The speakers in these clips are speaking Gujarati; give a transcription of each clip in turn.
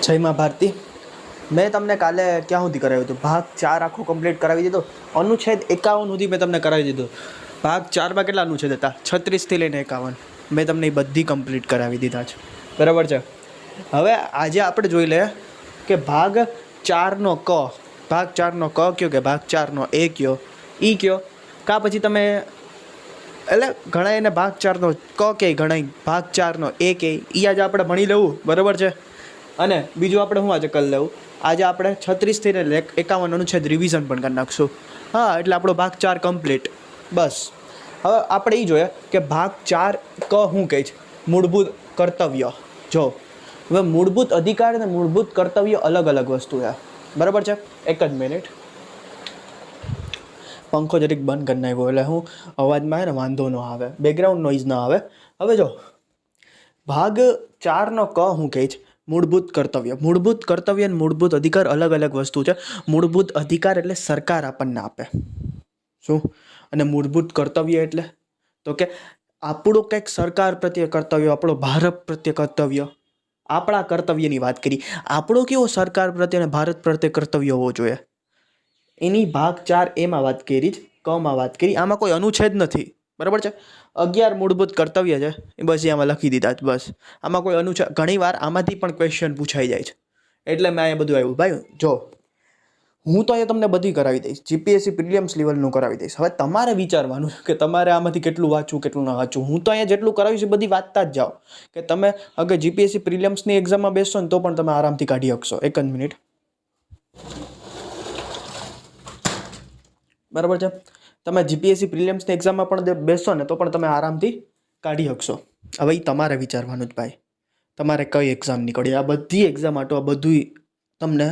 જય માં ભારતી. મેં તમને કાલે ક્યાં સુધી કરાવ્યું હતું? ભાગ 4 આખો કમ્પ્લીટ કરાવી દીધો. અનુચ્છેદ 51 સુધી મેં તમને કરાવી દીધું. ભાગ 4માં કેટલા અનુચ્છેદ હતા? 36 થી લઈને 51. મેં તમને એ બધી કમ્પ્લીટ કરાવી દીધા છે, બરાબર છે. હવે આજે આપણે જોઈ લઈએ કે ભાગ 4નો ક, ભાગ 4નો ક કયો કે ભાગ 4નો એ કયો, ઈ કયો. કા પછી તમે એટલે ઘણા એને ભાગ 4નો ક કે, ઘણા ભાગ 4નો એ કે, એ આજે આપણે ભણી લેવું, બરાબર છે. અને બીજું આપણે શું આજે કરી લેવું, આજે આપણે 36 થી 51 અનુચ્છેદ રિવિઝન પણ કરી નાખશું. હા, એટલે આપણો ભાગ 4 કમ્પ્લીટ. બસ હવે આપણે એ જોઈએ કે ભાગ 4 ક શું કહે છે? મૂળભૂત કર્તવ્ય. જો હવે મૂળભૂત અધિકાર અને મૂળભૂત કર્તવ્ય અલગ અલગ વસ્તુ છે, બરાબર છે. એક જ મિનિટ, પંખો જરીક બંધ કરી નાખ્યો એટલે હું અવાજમાં ને વાંધો ન આવે, બેકગ્રાઉન્ડ નોઇઝ ન આવે. હવે જો ભાગ 4નો ક શું કહે છે? મૂળભૂત કર્તવ્ય. મૂળભૂત કર્તવ્ય અને મૂળભૂત અધિકાર અલગ અલગ વસ્તુ છે. મૂળભૂત અધિકાર એટલે સરકાર આપણને આપે, શું? અને મૂળભૂત કર્તવ્ય એટલે તો કે આપણું કંઈક સરકાર પ્રત્યે કર્તવ્ય, આપણો ભારત પ્રત્યે કર્તવ્ય, આપણા કર્તવ્યની વાત કરી. આપણો કેવો સરકાર પ્રત્યે અને ભારત પ્રત્યે કર્તવ્ય હોવો જોઈએ, એની ભાગ 4 એમાં વાત કરી જ, કમાં વાત કરી. આમાં કોઈ અનુચ્છેદ નથી, બરાબર છે. 11 મૂળભૂત કર્તવ્ય છે, એ બસ આમાં લખી દીધા જ, બસ. આમાં કોઈ અનુચ્છેદ, ઘણી વાર આમાંથી પણ ક્વેશ્ચન પૂછાઈ જાય છે, એટલે મેં અહીંયા બધું આવ્યું. ભાઈ જો હું તો અહીંયા તમને બધી કરાવી દઈશ, જીપીએસસી પ્રિલિયમ્સ લેવલનું કરાવી દઈશ. હવે તમારે વિચારવાનું કે તમારે આમાંથી કેટલું વાંચવું, કેટલું ના વાંચવું. હું તો અહીંયા જેટલું કરાવીશ એ બધી વાંચતા જ જાઓ, કે તમે અગર જીપીએસસી પ્રિલિયમ્સની એક્ઝામમાં બેસશો ને તો પણ તમે આરામથી કાઢી શકશો. એક જ મિનિટ, બરાબર છે. તમે જીપીએસસી પ્રિલિયમ્સની એક્ઝામમાં પણ બેસશો ને તો પણ તમે આરામથી કાઢી શકશો. હવે એ તમારે વિચારવાનું જ ભાઈ, તમારે કઈ એક્ઝામ નીકળી. આ બધી એક્ઝામ માટે આ બધું તમને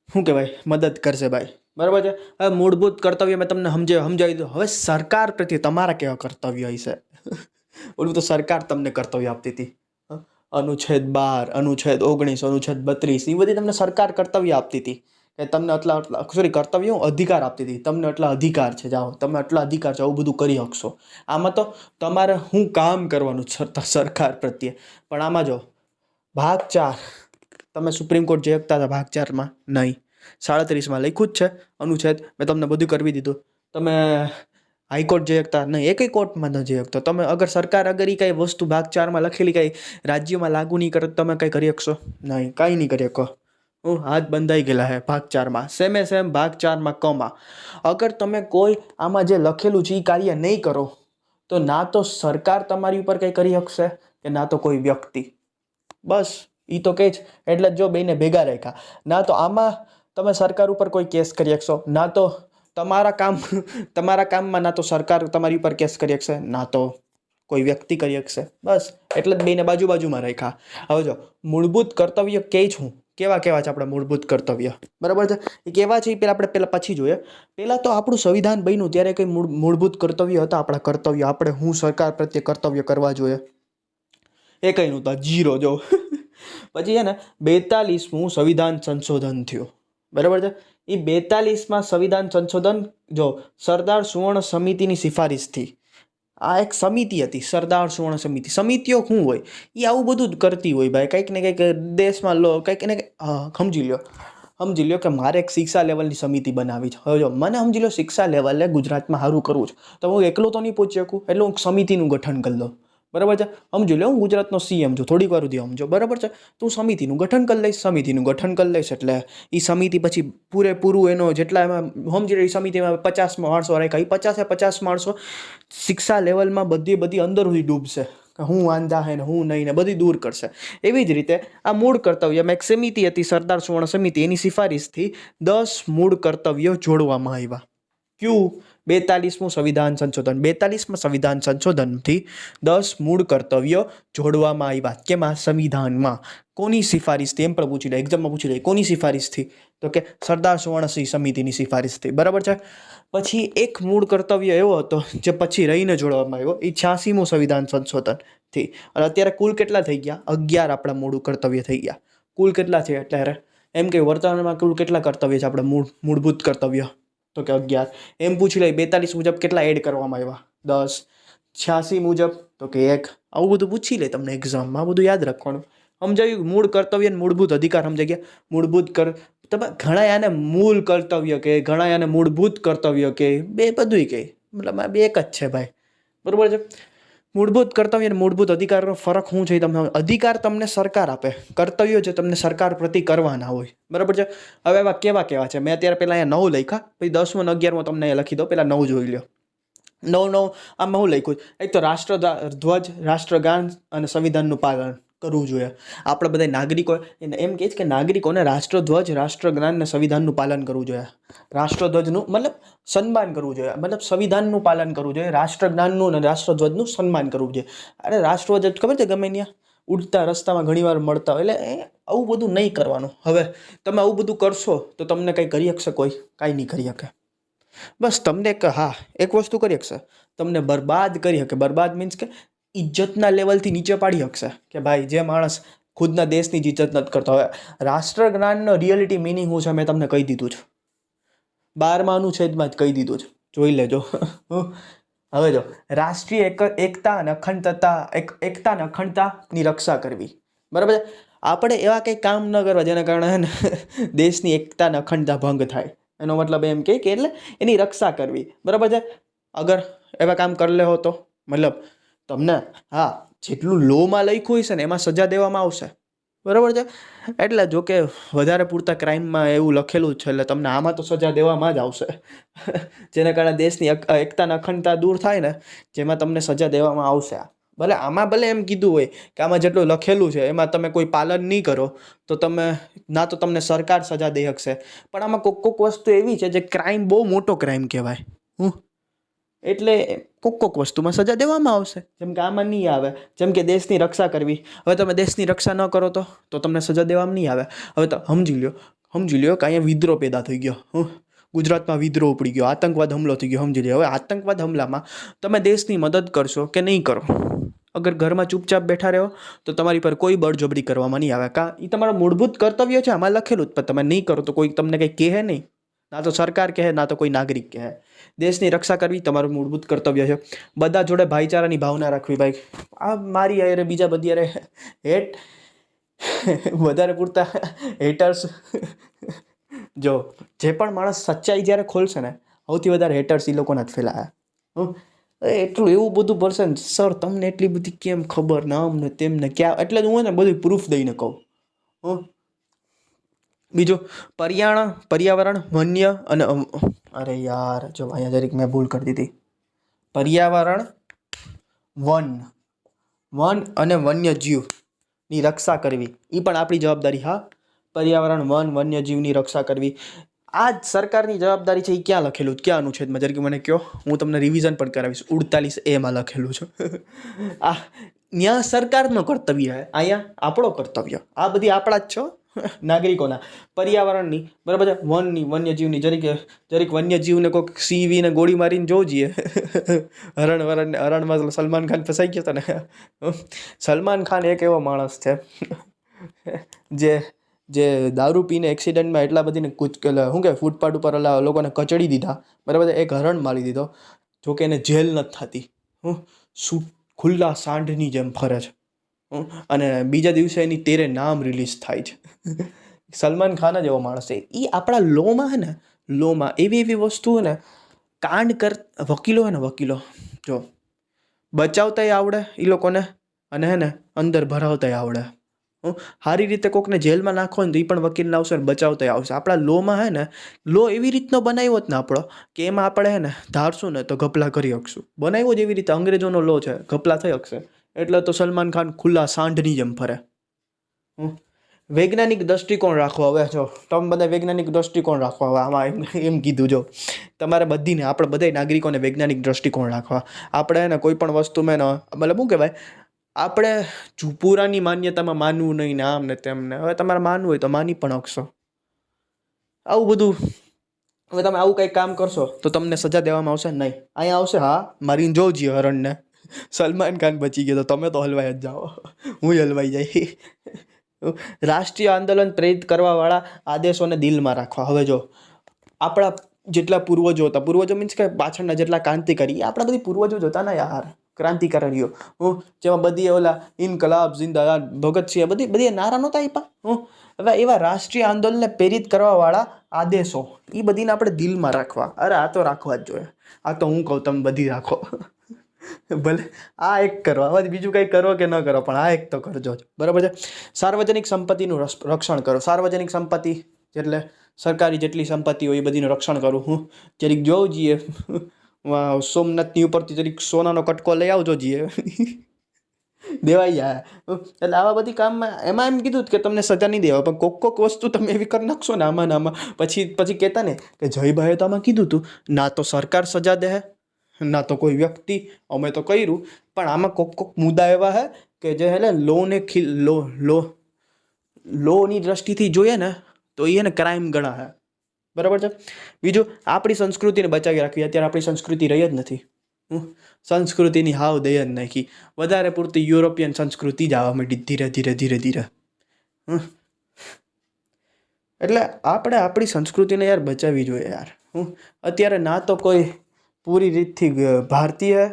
શું કહેવાય, મદદ કરશે ભાઈ, બરાબર છે. હવે મૂળભૂત કર્તવ્ય મેં તમને સમજાવી દીધું. હવે સરકાર પ્રત્યે તમારા કેવા કર્તવ્ય હશે? ઓલું તો સરકાર તમને કર્તવ્ય આપતી હતી, અનુચ્છેદ 12, અનુચ્છેદ 19, અનુચ્છેદ 32, એ બધી તમને સરકાર કર્તવ્ય આપતી હતી કે તમને કર્તવ્ય અધિકાર આપતી હતી. તમને એટલા અધિકાર છે, જાઓ તમે એટલા અધિકાર છે, આવું બધું કરી શકશો. આમાં તો તમારે શું કામ કરવાનું સરકાર પ્રત્યે. પણ આમાં જો ભાગ 4, તમે સુપ્રીમ કોર્ટ જઈ શકતા હતા ભાગ 4માં નહીં. 37માં લખ્યું જ છે અનુચ્છેદ, મેં તમને બધું કરવી દીધું. તમે હાઈકોર્ટ જઈ શકતા નહીં, એકય કોર્ટમાં ન જઈ શકતો. તમે અગર સરકાર અગર એ કઈ વસ્તુ ભાગ 4માં લખેલી કઈ રાજ્યમાં લાગુ નહીં કરે, તમે કંઈ કરી શકશો નહીં, કાંઈ નહીં કરી શકો. હાથ બંધાઈ ગયેલા હે ભાગ 4માં. સેમ ભાગ 4માં કમાં અગર તમે કોઈ આમાં જે લખેલું છે એ કાર્ય નહીં કરો તો ના તો સરકાર તમારી ઉપર કંઈ કરી શકશે કે ના તો કોઈ વ્યક્તિ. બસ એ તો કહે જ, એટલે જો બેને ભેગા રાખ્યા. ના તો આમાં તમે સરકાર ઉપર કોઈ કેસ કરી શકશો, ના તો તમારા કામમાં ના તો સરકાર તમારી ઉપર કેસ કરી શકશે, ના તો કોઈ વ્યક્તિ કરી શકશે. બસ એટલે જ બેને બાજુમાં રાખ્યા. હવે જો મૂળભૂત કર્તવ્ય કે છું, કેવા છે આપણે મૂળભૂત કર્તવ્ય, બરાબર છે. એ કેવા છે એ આપણે પછી જોઈએ. પહેલાં તો આપણું સંવિધાન બન્યું ત્યારે કંઈ મૂળભૂત કર્તવ્ય હતા આપણા કર્તવ્ય, આપણે હું સરકાર પ્રત્યે કર્તવ્ય કરવા જોઈએ, એ કંઈ નહોતા, જીરો. જો પછી છે ને 42મું સંવિધાન સંશોધન થયું, બરાબર છે. એ 42માં સંવિધાન સંશોધન જો સરદાર સુવર્ણ સમિતિની સિફારિશથી, આ એક સમિતિ હતી, સરદાર સુવર્ણ સમિતિ. સમિતિઓ શું હોય, એ આવું બધું જ કરતી હોય ભાઈ, કંઈક ને કંઈક દેશમાં કંઈક ને કંઈક સમજી લો કે મારે એક શિક્ષા લેવલની સમિતિ બનાવી છે. હવે જો મને સમજી લો શિક્ષા લેવલે ગુજરાતમાં સારું કરવું છે, તો હું એકલો તો નહીં પહોંચી શકું, એટલે હું સમિતિનું ગઠન કરી દઉં, બરાબર છે. સમજી લો હું ગુજરાતનો સીએમ છું, થોડીક વાર સુધી સમજો, બરાબર છે. તું સમિતિનું ગઠન કરી લઈશ, એટલે એ સમિતિ પછી પૂરેપૂરું એનો જેટલા એમાં સમજી લો, એ સમિતિમાં 50 માણસો રાખ્યા, એ 50 માણસો શિક્ષા લેવલમાં બધી અંદર સુધી ડૂબશે કે હું વાંધા હે ને હું નહીં ને બધી દૂર કરશે. એવી જ રીતે આ મૂળ કર્તવ્યમાં એક સમિતિ હતી, સરદાર સુવર્ણ સમિતિ, એની સિફારિશથી 10 મૂળ કર્તવ્યો જોડવામાં આવ્યા. ક્યું? 42મું સંવિધાન સંશોધન. 42માં સંવિધાન સંશોધનથી 10 મૂળ કર્તવ્યો જોડવામાં આવ્યા. કેમાં? સંવિધાનમાં. કોની સિફારિશથી? એમ પણ પૂછી લે, એક્ઝામમાં પૂછી લે, કોની સિફારિશથી? તો કે સરદાર સુવર્ણ સમિતિની સિફારિશથી, બરાબર છે. પછી એક મૂળ કર્તવ્ય એવો હતો જે પછી રહીને જોડવામાં આવ્યો, એ 86મું સંવિધાન સંશોધનથી. અને અત્યારે કુલ કેટલા થઈ ગયા? 11 આપણા મૂળ કર્તવ્ય થઈ ગયા. કુલ કેટલા છે અત્યારે? એમ કે વર્તમાનમાં કુલ કેટલા કર્તવ્ય છે આપણા મૂળભૂત કર્તવ્ય? તો કે 11. એમ પૂછી લઈ 42 મુજબ કેટલા એડ કરવામાં આવ્યા? 10. 86 મુજબ તો કે 1. આવું બધું પૂછી લે તમને એક્ઝામમાં, બધું યાદ રાખવાનું. સમજાયું? મૂળ કર્તવ્ય અને મૂળભૂત અધિકાર સમજાઈ ગયા. તમે ઘણા આને મૂળ કર્તવ્ય કે, ઘણા આને મૂળભૂત કર્તવ્ય કે, બે બધુંય કહે, મતલબ આ બે એક જ છે ભાઈ, બરોબર છે. મૂળભૂત કર્તવ્ય અને મૂળભૂત અધિકારનો ફરક શું છે તમને? અધિકાર તમને સરકાર આપે, કર્તવ્યો જે તમને સરકાર પ્રતિ કરવાના હોય, બરાબર છે. હવે એવા કેવા કેવા છે? મેં અત્યારે પહેલાં અહીંયા 9 લખ્યા, પછી 10મો અને 11મો તમને અહીંયા લખી દો. પહેલાં 9 જોઈ લો. 9 આમાં હું લખ્યું? એક તો રાષ્ટ્રધ્વજ, રાષ્ટ્રગાન અને સંવિધાનનું પાલન કરવું જોઈએ. આપણે બધા નાગરિકો એમ કહે છે કે નાગરિકોને રાષ્ટ્રધ્વજ, રાષ્ટ્રગાન અને સંવિધાનનું પાલન કરવું જોઈએ. રાષ્ટ્રધ્વજનું મતલબ સન્માન કરવું જોઈએ, મતલબ સંવિધાનનું પાલન કરવું જોઈએ, રાષ્ટ્રગાનનું અને રાષ્ટ્રધ્વજનું સન્માન કરવું જોઈએ. અરે રાષ્ટ્રધ્વજ ખબર છે ગમે ત્યાં ઉડતા રસ્તામાં ઘણીવાર મળતા હોય, એટલે આવું બધું નહીં કરવાનું. હવે તમે આવું બધું કરશો તો તમને કંઈ કરી શકશે? કોઈ કાંઈ નહીં કરી શકે. બસ તમને એક વસ્તુ કરી શકશે, તમને બરબાદ કરી શકે. બરબાદ મીન્સ કે ઇજ્જતના લેવલથી નીચે પાડી શકશે કે ભાઈ જે માણસ ખુદના દેશની જ ઇજ્જત નથી કરતા. હવે રાષ્ટ્રજ્ઞાનનો રિયલિટી મિનિંગ શું છે મેં તમને કહી દીધું છે, 12મા અનુચ્છેદમાં જ કહી દીધું છે, જોઈ લેજો. હવે જો રાષ્ટ્રીય એકતા અને અખંડતાની રક્ષા કરવી, બરાબર છે. આપણે એવા કંઈ કામ ન કરવા જેના કારણે દેશની એકતા અને અખંડતા ભંગ થાય. એનો મતલબ એમ કે એટલે એની રક્ષા કરવી, બરાબર છે. અગર એવા કામ કરી લે હો તો મતલબ તમને જેટલું લોમાં લખ્યું હોય છે ને એમાં સજા દેવામાં આવશે, બરાબર છે. એટલે જો કે વધારે પૂરતા ક્રાઇમમાં એવું લખેલું છે, એટલે તમને આમાં તો સજા દેવામાં જ આવશે. જેના કારણે દેશની એકતા અને અખંડતા દૂર થાય ને, જેમાં તમને સજા દેવામાં આવશે. ભલે એમ કીધું હોય કે આમાં જેટલું લખેલું છે એમાં તમે કોઈ પાલન નહીં કરો તો તમને સરકાર સજા દઈ શકશે, પણ આમાં કોક વસ્તુ એવી છે જે ક્રાઇમ બહુ મોટો ક્રાઇમ કહેવાય. એટલે કોક વસ્તુમાં સજા દેવામાં આવશે, જેમ કે આમાં નહીં આવે. જેમ કે દેશની રક્ષા કરવી, હવે તમે દેશની રક્ષા ન કરો તો તમને સજા દેવામાં નહીં આવે. હવે તો સમજી લ્યો કે અહીંયા વિદ્રોહ પેદા થઈ ગયો, ગુજરાતમાં વિદ્રોહ ઉપડી ગયો, આતંકવાદ હુમલો થઈ ગયો, સમજી લ્યો. હવે આતંકવાદ હુમલામાં તમે દેશની મદદ કરશો કે નહીં કરો? અગર ઘરમાં ચૂપચાપ બેઠા રહો તો તમારી પર કોઈ બળજબરી કરવામાં નહીં આવે. એ તમારું મૂળભૂત કર્તવ્ય છે, આમાં લખેલું જ, પણ તમે નહીં કરો તો કોઈ તમને કંઈ કહે નહીં, ના તો સરકાર કહે ના તો કોઈ નાગરિક કહે. દેશની રક્ષા કરવી તમારું મૂળભૂત કર્તવ્ય છે. બધા જોડે ભાઈચારાની ભાવના રાખવી. ભાઈ આ મારી અરે બીજા બધી અરે વધારે પૂરતા હેટર્સ, જો જે પણ માણસ સચ્ચાઈ જ્યારે ખોલશે ને, સૌથી વધારે હેટર્સ એ લોકોના જ ફેલાયા. એટલું એવું બધું ભરશે ને, સર તમને એટલી બધી કેમ ખબર ને, આમ ને તેમ ને ક્યાં, એટલે જ હું ને બધું પ્રૂફ દઈને કહું. બીજું પર્યાવરણ, વન્ય અને અરે યાર જો અહીંયા જરીક મેં ભૂલ કરી દીધી. પર્યાવરણ, વન અને વન્યજીવની રક્ષા કરવી એ પણ આપણી જવાબદારી. પર્યાવરણ, વન્યજીવની રક્ષા કરવી આ જ સરકારની જવાબદારી છે. એ ક્યાં લખેલું, ક્યાં અનુચ્છેદમાં જરીક મને કહો, હું તમને રિવિઝન પણ કરાવીશ. 48A લખેલું છે. ત્યાં સરકારનું કર્તવ્ય છે, અહીંયા આપણો કર્તવ્ય. આ બધી આપણા જ છો નાગરિકોના. પર્યાવરણની, બરાબર છે, વન્યજીવની, જરીક વન્યજીવને કોઈક સીવીને ગોળી મારીને જોજીએ. હરણમાં સલમાન ખાન ફસાઈ ગયો હતો ને. સલમાન ખાન એક એવો માણસ છે જે દારૂ પીને એક્સિડન્ટમાં એટલા બધીને શું કે ફૂટપાથ ઉપર લોકોને કચડી દીધા, બરાબર છે. એક હરણ મારી દીધો, જોકે એને જેલ નથી થતી, ખુલ્લા સાંઢની જેમ ફરે છે, અને બીજા દિવસે એની તેરે નામ રિલીઝ થાય છે. સલમાન ખાન જ એવો માણસ છે. એ આપણા લોમાં છે ને, લોમાં એવી વસ્તુ ને વકીલો હે ને, વકીલો જો બચાવતાય આવડે એ લોકોને, અને હે ને અંદર ભરાવતાય આવડે. સારી રીતે કોકને જેલમાં નાખો ને તો એ પણ વકીલને આવશે ને બચાવતાય આવશે. આપણા લોમાં હે ને, લો એવી રીતનો બનાવ્યો જ ને આપણો કે એમાં આપણે હે ને ધારશું ને તો ગપલા કરી શકશું. બનાવ્યો જ એવી રીતે, અંગ્રેજોનો લો છે, ગપલા થઈ શકશે. એટલે તો સલમાન ખાન ખુલ્લા સાંઢની જેમ ફરે. વૈજ્ઞાનિક દ્રષ્ટિકોણ રાખો. હવે જો તમે બધા વૈજ્ઞાનિક દ્રષ્ટિકોણ રાખો. હવે આમાં એમ કીધું, જો તમારે બધીને, આપણે બધા નાગરિકોને વૈજ્ઞાનિક દ્રષ્ટિકોણ રાખવા. આપણે એને કોઈ પણ વસ્તુમાં મતલબ શું કહેવાય, આપણે પુરાની માન્યતામાં માનવું નહીં ને, આમ ને તેમ ને. હવે તમારે માનવું હોય તો માની પણ શકશો. આવું બધું. હવે તમે આવું કંઈક કામ કરશો તો તમને સજા દેવામાં આવશે નહીં. અહીંયા આવશે મારીને જોજીએ હરણને. સલમાન ખાન બચી ગયો તો તમે તો હલવાઈ જ જાઓ, હું હલવાઈ જાય. રાષ્ટ્રીય આંદોલન પ્રેરિત કરવાવાળા આદેશોને દિલમાં રાખવા. હવે જો આપણા જેટલા પૂર્વજો હતા, પૂર્વજો મીન્સ કે પાછળના જેટલા ક્રાંતિકારી, આપણા બધી પૂર્વજો જ હતા ને યાર. ક્રાંતિકારીઓ જેમાં બધી ઓલા ઇનકલાબ જિંદાબાદ ભગતસિંહ બધી બધી નારા નહોતા આપ્યા હવે એવા રાષ્ટ્રીય આંદોલનને પ્રેરિત કરવાવાળા આદેશો એ બધીને આપણે દિલમાં રાખવા. અરે આ તો રાખવા જ જોઈએ. આ તો હું કહું તમે બધી રાખો. ભલે આ એક કરો, હવે બીજું કંઈ કરો કે ન કરો, પણ આ એક તો કરજો જ. બરાબર છે. સાર્વજનિક સંપત્તિનું રક્ષણ કરો. સાર્વજનિક સંપત્તિ એટલે સરકારી જેટલી સંપત્તિ હોય એ બધીનું રક્ષણ કરું. હું જરીક જોઉં જઈએ સોમનાથની ઉપરથી જરીક સોનાનો કટકો લઈ આવજો જઈએ. દેવાઈ જાય. એટલે આવા બધી કામમાં એમાં એમ કીધું કે તમને સજા નહીં દેવા, પણ કોક વસ્તુ તમે એવી કરી નાખશો ને આમાં પછી કહેતા ને કે જયભાઈએ તો આમાં કીધું હતું, ના તો સરકાર સજા દે ના તો કોઈ વ્યક્તિ, અમે તો કર્યું, પણ આમાં કોક મુદ્દા એવા હે કે જે હે લોની દ્રષ્ટિથી જોઈએ ને તો એ ને ક્રાઇમ ગણા હે. બરાબર છે. બીજું, આપણી સંસ્કૃતિને બચાવી રાખવી. અત્યારે આપણી સંસ્કૃતિ રહી જ નથી. સંસ્કૃતિની હાવ દઈ જ નાખી. વધારે પૂરતી યુરોપિયન સંસ્કૃતિ જ આવવા માંડી ધીરે ધીરે. એટલે આપણે આપણી સંસ્કૃતિને યાર બચાવવી જોઈએ યાર. અત્યારે ના તો કોઈ પૂરી રીતથી ભારતીય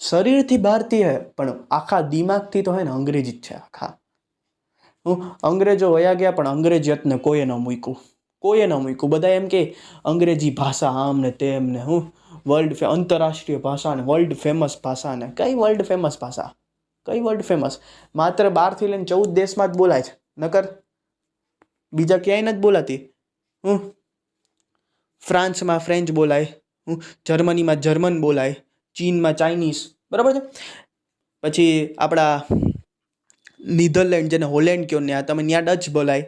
શરીરથી ભારતીય પણ આખા દિમાગથી તો હે ને અંગ્રેજી જ છે આખા. અંગ્રેજો વયા ગયા પણ અંગ્રેજીયતને કોઈએ ન મૂક્યું. બધા એમ કે અંગ્રેજી ભાષા આમ ને તેમ ને આંતરરાષ્ટ્રીય ભાષા ને વર્લ્ડ ફેમસ ભાષા ને કઈ વર્લ્ડ ફેમસ ભાષા, કઈ વર્લ્ડ ફેમસ? માત્ર 12 લઈને 14 દેશમાં જ બોલાય છે, નકર બીજા ક્યાંય નથી બોલાતી. ફ્રાન્સમાં ફ્રેન્ચ બોલાય, જર્મનીમાં જર્મન બોલાય, ચીનમાં ચાઇનીઝ. બરાબર છે. પછી આપણા નીધરલેન્ડ જેને હોલેન્ડ કહો ને તમે ત્યાં ડચ બોલાય.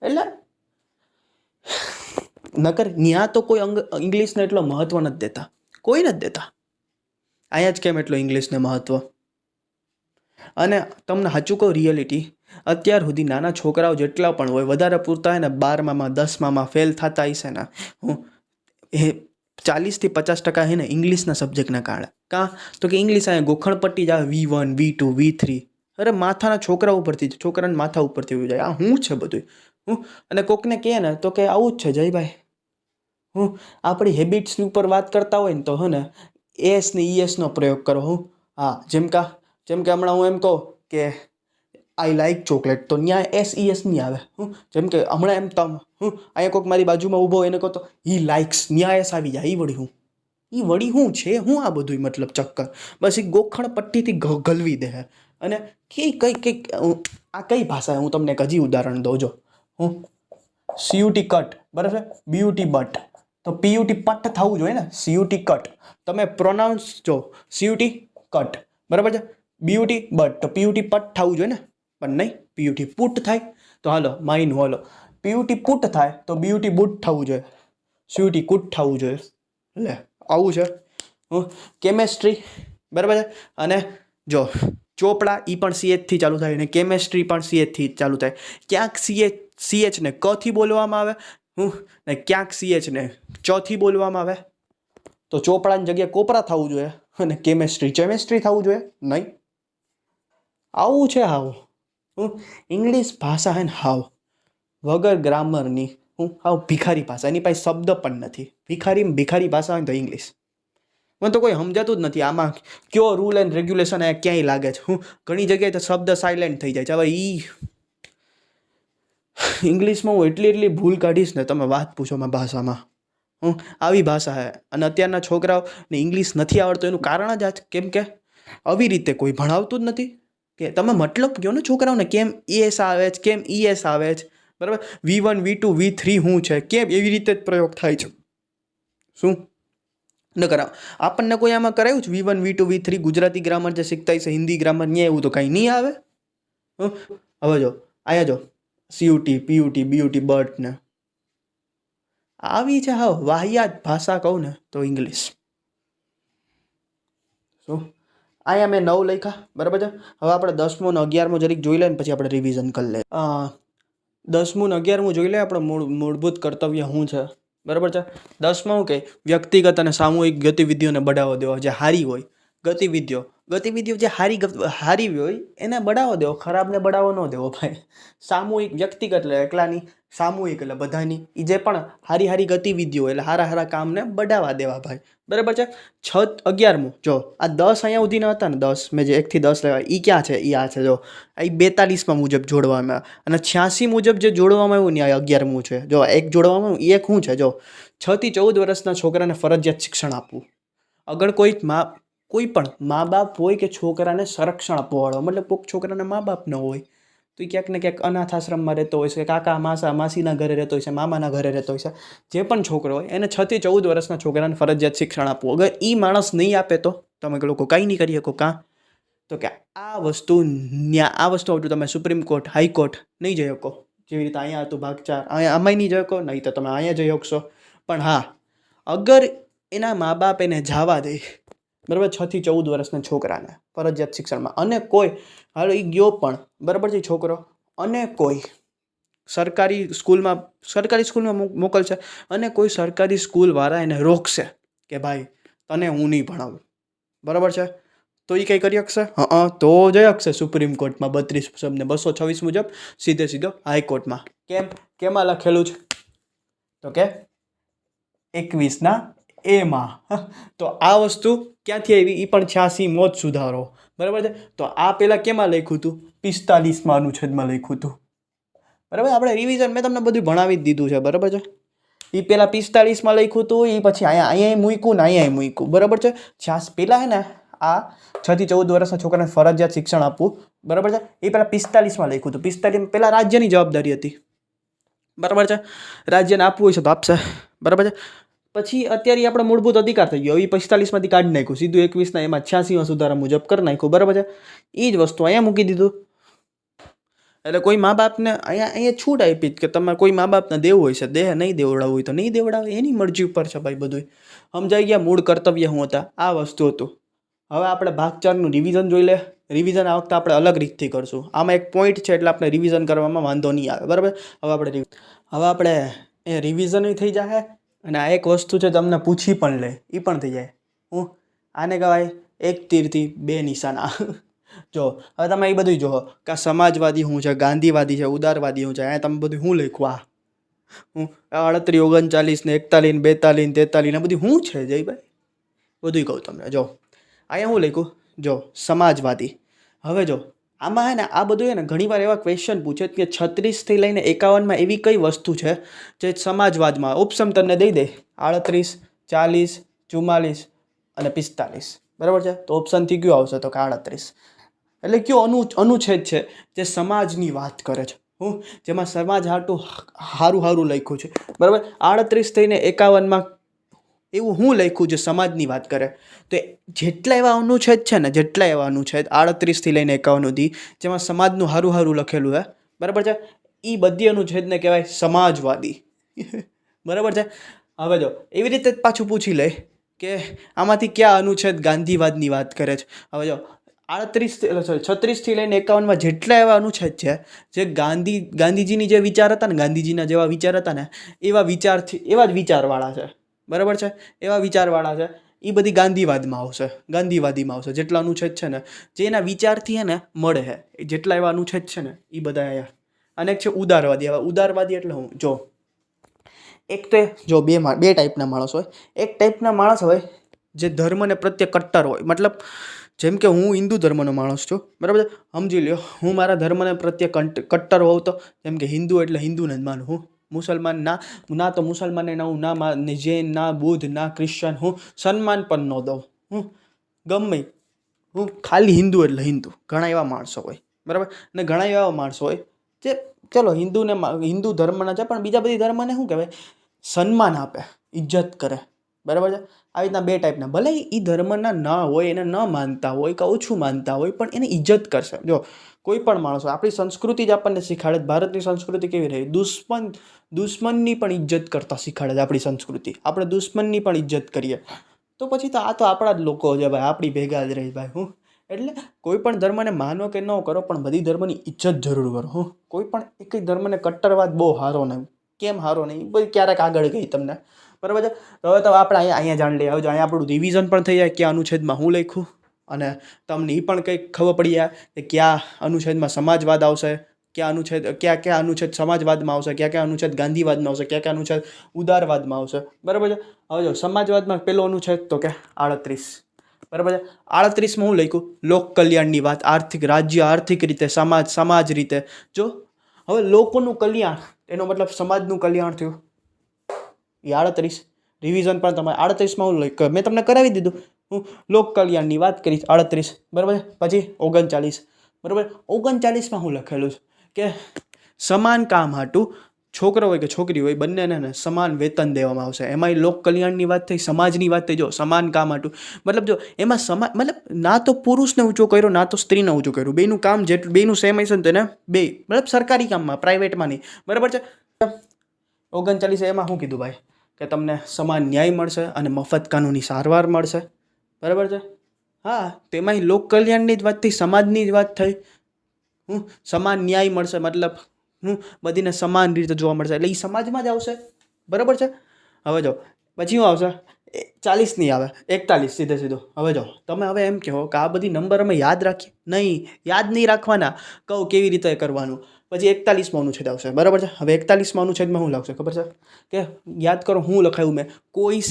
એટલે નકર ત્યાં તો કોઈ ઇંગ્લિશને એટલો મહત્વ નથી દેતા, કોઈ નથી દેતા. અહીંયા જ કેમ એટલો ઇંગ્લિશને મહત્વ? અને તમને સાચું કહું રિયાલિટી, અત્યાર સુધી નાના છોકરાઓ જેટલા પણ હોય વધારે પૂરતા હોય ને 12માં 10માં ફેલ થતા હશે ને એ 40-50% હે ને ઇંગ્લિશના સબ્જેક્ટના કારણે. કાં તો કે ઇંગ્લિશ અહીંયા ગોખણપટ્ટી જ આવે V1 V2 V3. અરે માથાના છોકરા ઉપરથી છોકરાના માથા ઉપરથી આવી જાય. આ શું છે બધું? અને કોકને કહે ને તો કે આવું જ છે જયભાઈ. આપણી હેબિટ્સની ઉપર વાત કરતા હોય ને તો ને એસ ને ESનો પ્રયોગ કરો. હા, જેમ કે હમણાં હું એમ કહું કે આઈ લાઈક ચોકલેટ તો ત્યાં SES નહીં આવે. જેમ કે હમણાં એમ અહીંયા કોઈક મારી બાજુમાં ઊભો એને કહો તો હી લાઇક્સ, ત્યાં S આવી જાય. એ વળી શું છે? આ બધું મતલબ ચક્કર બસ એ ગોખણ પટ્ટીથી ગલવી દે. અને કઈ આ કઈ ભાષા? હું તમને એક હજી ઉદાહરણ દઉં. જો CUT કટ, બરાબર, BUT બટ, તો PUT પટ થવું જોઈએ ને. CUT કટ તમે પ્રોનાઉન્સ જો CUT કટ, બરાબર છે. BUT બટ તો PUT પટ થવું જોઈએ ને, પણ નહીં, PUT પુટ થાય. તો હાલો માઇન હાલો, PUT પુટ થાય તો BUT બુટ થવું જોઈએ, CUT કુટ થવું જોઈએ. લે આવું છે. કેમેસ્ટ્રી, બરાબર છે. અને જો ચોપડા એ પણ CH થી ચાલુ થાય અને કેમેસ્ટ્રી પણ CH થી ચાલુ થાય. ક્યાંક CH ને ક થી બોલવામાં આવે ને ક્યાંક CH ને ચ થી બોલવામાં આવે. તો ચોપડાની જગ્યાએ કોપરા થવું જોઈએ અને ચેમેસ્ટ્રી થવું જોઈએ નહીં. આવું છે હાવ. ઇંગ્લિશ ભાષા હે ને હાવ વગર ગ્રામરની હાવ ભિખારી ભાષા. એની પાસે શબ્દ પણ નથી. ભિખારી ભાષા હોય તો ઇંગ્લિશ. મને તો કોઈ સમજાતું જ નથી આમાં કયો રૂલ એન્ડ રેગ્યુલેશન અહીંયા ક્યાંય લાગે છે. ઘણી જગ્યાએ તો શબ્દ સાયલેન્ટ થઈ જાય છે. હવે ઇંગ્લિશમાં હું એટલી ભૂલ કાઢીશ ને તમે વાત પૂછો માં ભાષામાં. આવી ભાષા હે અને અત્યારના છોકરાઓને ઇંગ્લિશ નથી આવડતું. એનું કારણ જ આ છે કેમ કે આવી રીતે કોઈ ભણાવતું જ નથી. કે તમે મતલબ કહો ને છોકરાઓને કેમ ES આવે છે, કેમ ES આવે છે, બરાબર. V1 V2 V3 શું છે, કેમ એવી રીતે જ પ્રયોગ થાય છે. શું ન કરાવ આપણને કોઈ આમાં કરાવ્યું છે? V1 V2 V3 Gujarati grammar જે શીખતા હશે, હિન્દી ગ્રામર, ન્યા એવું તો કંઈ નહીં આવે. હવે જો અહીંયા જો CUT PUT BUT બટ ને આવી છે હા વાહિયાત ભાષા કહું ને તો ઇંગ્લિશ. શું અહીંયા મેં 9 લખ્યા, બરાબર છે. હવે આપણે 10મો ને 11મો જરીક જોઈ લે ને પછી આપણે રિવિઝન કરી લે. 10મું ને 11મું જોઈ લે આપણે મૂળભૂત કર્તવ્ય શું છે, બરાબર છે. 10માં શું કહે? વ્યક્તિગત અને સામૂહિક ગતિવિધિઓને બઢાવો દેવો જે સારી હોય. ગતિવિધિઓ જે હારી હોય એને બઢાવો દેવો, ખરાબને બઢાવો ન દેવો ભાઈ. સામૂહિક, વ્યક્તિગત એટલે એકલાની, સામૂહિક એટલે બધાની. એ જે પણ હારી ગતિવિધિઓ એટલે હારા કામને બઢાવા દેવા ભાઈ. બરાબર છે. 11મું જો આ 10 અહીંયા સુધીના હતા ને, 10 મેં જે 1 થી 10 લેવા, એ ક્યાં છે? એ આ છે જો, આ 42માં મુજબ જોડવામાં, અને 86 મુજબ જે જોડવામાં આવ્યું ને આ 11મું છે જો, એક જોડવામાં આવ્યું. એક શું છે જો, 6 થી 14 વર્ષના છોકરાને ફરજિયાત શિક્ષણ આપવું. અગર કોઈ પણ મા બાપ હોય કે છોકરાને સંરક્ષણ આપવાવાળો, મતલબ કોઈક છોકરાના મા બાપ ન હોય તો એ ક્યાંક ને ક્યાંક અનાથ આશ્રમમાં રહેતો હોય છે, કાકા માસીના ઘરે રહેતો હોય છે, મામાના ઘરે રહેતો હોય છે, જે પણ છોકરો હોય એને 6 થી 14 વર્ષના છોકરાને ફરજિયાત શિક્ષણ આપવું. અગર એ માણસ નહીં આપે તો તમે લોકો કાંઈ નહીં કરી શકો. કાં તો કે આ વસ્તુ તમે સુપ્રીમ કોર્ટ, હાઈકોર્ટ નહીં જઈ શકો. જેવી રીતે અહીંયા હતું ભાગ 4, અહીંયા આમાંય નહીં જઈ શકો, નહીં તો તમે અહીંયા જઈ શકશો. પણ હા, અગર એના મા બાપ એને જવા દે, બરાબર, 6 થી 14 વર્ષના છોકરાને ફરજિયાત શિક્ષણમાં, અને કોઈ હાલો એ ગયો પણ, બરાબર છે છોકરો, અને કોઈ સરકારી સ્કૂલમાં મોકલશે, અને કોઈ સરકારી સ્કૂલવાળા એને રોકશે કે ભાઈ તને હું નહીં ભણાવું, બરાબર છે, તો એ કંઈ કરી શકશે? તો જઈ શકશે સુપ્રીમ કોર્ટમાં 32 ને 226 મુજબ સીધો હાઈકોર્ટમાં. કેમાં લખેલું છે? તો કે 21ના એમાં. તો આ વસ્તુ ક્યાંથી આવી? એ પણ 86 જ સુધારો, બરાબર છે. તો આ પહેલાં કેમાં લખ્યું હતું? 45માં અનુચ્છેદમાં લખ્યું હતું, બરાબર. આપણે રિવિઝન મેં તમને બધું ભણાવી જ દીધું છે, બરાબર છે. એ પહેલાં 45માં લખ્યું હતું, એ પછી અહીંયા મૂક્યું ને અહીંયા મૂક્યું, બરાબર છે. પહેલાં હે ને આ 6 થી 14 વર્ષના છોકરાને ફરજિયાત શિક્ષણ આપવું, બરાબર છે. એ પહેલાં 45માં લખ્યું હતું. 45 પહેલાં રાજ્યની જવાબદારી હતી, બરાબર છે. રાજ્યને આપવું હોય છે તો આપશે, બરાબર છે. પછી અત્યારે આપણે મૂળભૂત અધિકાર થઈ ગયો, એ 45માંથી કાઢી નાખ્યું, સીધું 21ના એમાં 86માં સુધારા મુજબ કરી નાખ્યું, બરાબર છે. એ જ વસ્તુ અહીંયા મૂકી દીધું. એટલે કોઈ મા બાપને અહીંયા છૂટ આપી કે તમારે કોઈ મા બાપને દેવું હોય છે દેહ, નહીં દેવડાવવું હોય તો નહીં દેવડાવે, એની મરજી ઉપર છે ભાઈ. બધું સમજાઈ ગયા. મૂળ કર્તવ્ય શું હતા, આ વસ્તુ હતું. હવે આપણે ભાગ 4નું રિવિઝન જોઈ લે. રિવિઝન આ વખતે આપણે અલગ રીતથી કરશું. આમાં એક પોઈન્ટ છે એટલે આપણે રિવિઝન કરવામાં વાંધો નહીં આવે, બરાબર. હવે આપણે એ રિવિઝન થઈ જાય, અને આ એક વસ્તુ છે તમને પૂછી પણ લે, એ પણ થઈ જાય. આને કહેવાય એક તીરથી બે નિશાના. જો હવે તમે એ બધું જોવો કે સમાજવાદી શું છે, ગાંધીવાદી છે, ઉદારવાદી શું છે, અહીંયા તમે બધું શું લખ્યું? આ 38, 39 ને 41, 42, 43 ને બધું શું છે જયભાઈ? બધું કહું તમને. જો અહીંયા શું લખ્યું? જો સમાજવાદી. હવે જો આમાં હે ને આ બધું હે ને ઘણીવાર એવા ક્વેશ્ચન પૂછે કે 36 થી લઈને 51માં એવી કઈ વસ્તુ છે જે સમાજવાદમાં ઓપ્શન તમને દઈ દે 38, 40, 44 અને 45, બરાબર છે. તો ઓપ્શનથી કયો આવશે? તો કે 38. એટલે કયો અનુચ્છેદ છે જે સમાજની વાત કરે છે, જેમાં સમાજ સારું લખ્યું છે, બરાબર. 38 થઈને 51માં એવું શું લખ્યું જે સમાજની વાત કરે? તો જેટલા એવા અનુચ્છેદ છે ને, 38 થી લઈને 51 સુધી જેમાં સમાજનું સારું લખેલું છે, બરાબર છે, એ બધી અનુચ્છેદને કહેવાય સમાજવાદી. બરાબર છે. હવે જો એવી રીતે પાછું પૂછી લે કે આમાંથી કયા અનુચ્છેદ ગાંધીવાદની વાત કરે છે? હવે જો 36 થી લઈને 51માં જેટલા એવા અનુચ્છેદ છે જે ગાંધીજીની જે વિચાર હતા ને, ગાંધીજીના જેવા વિચાર હતા ને, એવા જ વિચારવાળા છે, બરાબર છે. એવા વિચારવાળા છે, એ બધી ગાંધીવાદમાં આવશે. જેટલા અનુચ્છેદ છે ને જે એના વિચારથી હે ને મળે છે, જેટલા એવા અનુચ્છેદ છે ને એ બધા અહીંયા. અને એક છે ઉદારવાદી. હવે ઉદારવાદી એટલે હું જો એક તો જો બે ટાઈપના માણસ હોય. એક ટાઈપના માણસ હોય જે ધર્મને પ્રત્યે કટ્ટર હોય, મતલબ જેમ કે હું હિન્દુ ધર્મનો માણસ છું, બરાબર છે. સમજી લ્યો હું મારા ધર્મને પ્રત્યે કટ્ટર હોઉં તો જેમ કે હિન્દુ એટલે હિન્દુને જ માનું. હું મુસલમાન ના તો મુસલમાનને ના હું ના જૈન, ના બુદ્ધ, ના ક્રિશ્ચન, હું સન્માન પણ ન દઉં. હું ગમે હું ખાલી હિન્દુ એટલે હિન્દુ. ઘણા એવા માણસો હોય, બરાબર. અને ઘણા એવા માણસો હોય જે ચલો હિન્દુ ધર્મના છે પણ બીજા બધી ધર્મને શું કહેવાય, સન્માન આપે, ઇજ્જત કરે, બરાબર છે. આવી રીતના બે ટાઈપના, ભલે એ ધર્મના ના હોય, એને ન માનતા હોય કે ઓછું માનતા હોય, પણ એને ઇજ્જત કરશે. જો કોઈ પણ માણસો, આપણી સંસ્કૃતિ જ આપણને શીખાડે. ભારતની સંસ્કૃતિ કેવી રહી? દુશ્મનની પણ ઇજ્જત કરતા શીખાડે છે આપણી સંસ્કૃતિ. આપણે દુશ્મનની પણ ઇજ્જત કરીએ તો પછી તો આ તો આપણા જ લોકો છે ભાઈ, આપણી ભેગા જ રહી ભાઈ. એટલે કોઈ પણ ધર્મને માનો કે ન કરો, પણ બધી ધર્મની ઇજ્જત જરૂર કરો. કોઈ પણ એક ધર્મને કટ્ટરવાદ બહુ સારો નહીં. કેમ સારો નહીં? બધી ક્યારેક આગળ ગઈ તમને, બરાબર છે. હવે તો આપણે અહીંયા જાણી લઈએ. હવે જો અહીંયા આપણું રિવિઝન પણ થઈ જાય કે અનુચ્છેદમાં હું લખ્યું, અને તમને એ પણ કંઈક ખબર પડી જાય કે કયા અનુચ્છેદમાં સમાજવાદ આવશે, કયા અનુચ્છેદ સમાજવાદમાં આવશે, કયા અનુચ્છેદ ગાંધીવાદમાં આવશે, કયા અનુચ્છેદ ઉદારવાદમાં આવશે. બરાબર છે. હવે જો સમાજવાદમાં પહેલો અનુચ્છેદ તો કે 38. બરાબર છે. 38માં હું લખ્યું? લોક કલ્યાણની વાત, રાજ્ય આર્થિક રીતે, સમાજ રીતે. જો હવે લોકોનું કલ્યાણ એનો મતલબ સમાજનું કલ્યાણ થયું. એ 38 રિવિઝન પણ તમારે 38માં હું લખ્યું, મેં તમને કરાવી દીધું. હું લોક કલ્યાણની વાત કરીશ 38. બરાબર છે. પછી 39. બરાબર. 39માં હું લખેલું છે કે સમાન કામ હાટું છોકરો હોય કે છોકરી હોય બંનેને સમાન વેતન દેવામાં આવશે. એમાં લોક કલ્યાણની વાત થઈ, સમાજની વાત થઈ. જો સમાન કામ હાટું મતલબ જો એમાં મતલબ ના તો પુરુષને ઊંચો કર્યો ના તો સ્ત્રીને ઊંચું કર્યું. બેનું કામ જેટલું બેનું સેમ હશે ને તેને બે મતલબ સરકારી કામમાં, પ્રાઇવેટમાં નહીં. બરાબર છે. 39 એમાં શું કીધું ભાઈ કે તમને સમાન ન્યાય મળશે અને મફત કાનૂની સારવાર મળશે. બરાબર છે. હા, તેમાંય લોક કલ્યાણની જ વાત થઈ, સમાજની જ વાત થઈ. સમાન ન્યાય મળશે મતલબ બધીને સમાન રીતે જોવા મળશે, એટલે એ સમાજમાં જ આવશે. બરાબર છે. હવે જો પછી શું આવશે? 40 નહીં આવે, 41 સીધું. હવે જો તમે હવે એમ કહો કે આ બધી નંબર અમે યાદ રાખીએ? નહીં, યાદ નહીં રાખવાના. કહું કેવી રીતે કરવાનું. પછી 41માં અનુચ્છેદ આવશે. બરાબર છે. હવે 41માં અનુચ્છેદમાં શું લાગશે ખબર છે કે યાદ કરો હું લખાયું મેં, કોઈ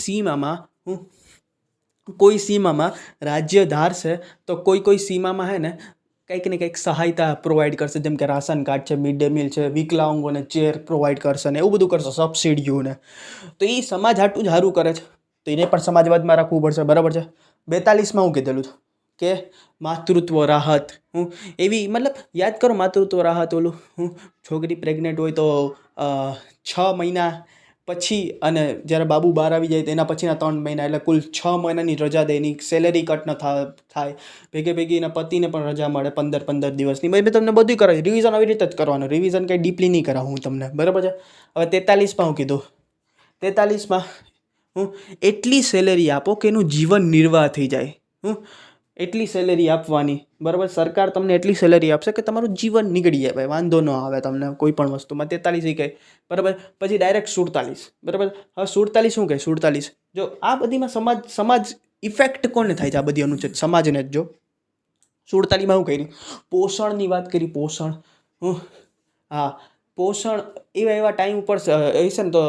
સીમામાં રાજ્ય ધારશે તો કોઈ સીમામાં હે ને કંઈક ને કંઈક સહાયતા પ્રોવાઈડ કરશે, જેમ કે રાશન કાર્ડ છે, મિડ ડે મીલ છે, વિકલાંગોને ચેર પ્રોવાઈડ કરશે ને એવું બધું કરશે, સબસિડીઓને. તો એ સમાજ હાટું જ સારું કરે છે, તો એને પણ સમાજવાદમાં રાખવું પડશે. બરાબર છે. 42માં હું કીધેલું કે માતૃત્વ રાહત, એવી મતલબ યાદ કરો માતૃત્વ રાહત ઓલું છોકરી પ્રેગ્નેન્ટ હોય તો 6 મહિના પછી અને જ્યારે બાબુ બહાર આવી જાય તો એના પછીના 3 મહિના, એટલે કુલ 6 મહિનાની રજા દે, એની સેલેરી કટ ન થાય, ભેગી એના પતિને પણ રજા મળે 15 દિવસની. મેં તમને બધું કરાવ્યું. રિવિઝન આવી રીતે જ કરવાનું, રિવિઝન કંઈ ડીપલી નહીં કરાવું હું તમને. બરાબર છે. હવે 43માં હું કીધું, 43માં એટલી સેલેરી આપો કે એનું જીવન નિર્વાહ થઈ જાય. એટલી સેલેરી આપવાની. બરાબર. સરકાર તમને એટલી સેલેરી આપશે કે તમારું જીવન નીકળી જાય ભાઈ, વાંધો ન આવે તમને કોઈ પણ વસ્તુમાં. 43 કહે. બરાબર. પછી ડાયરેક્ટ 47. બરાબર. હવે 47 શું કહે? 47 જો આ બધીમાં સમાજ ઇફેક્ટ કોને થાય છે? આ બધી અનુચ્છેદ સમાજને જ. જો 47માં હું કરી પોષણની વાત કરી. પોષણ, હા પોષણ એવા ટાઈમ ઉપર હશે ને તો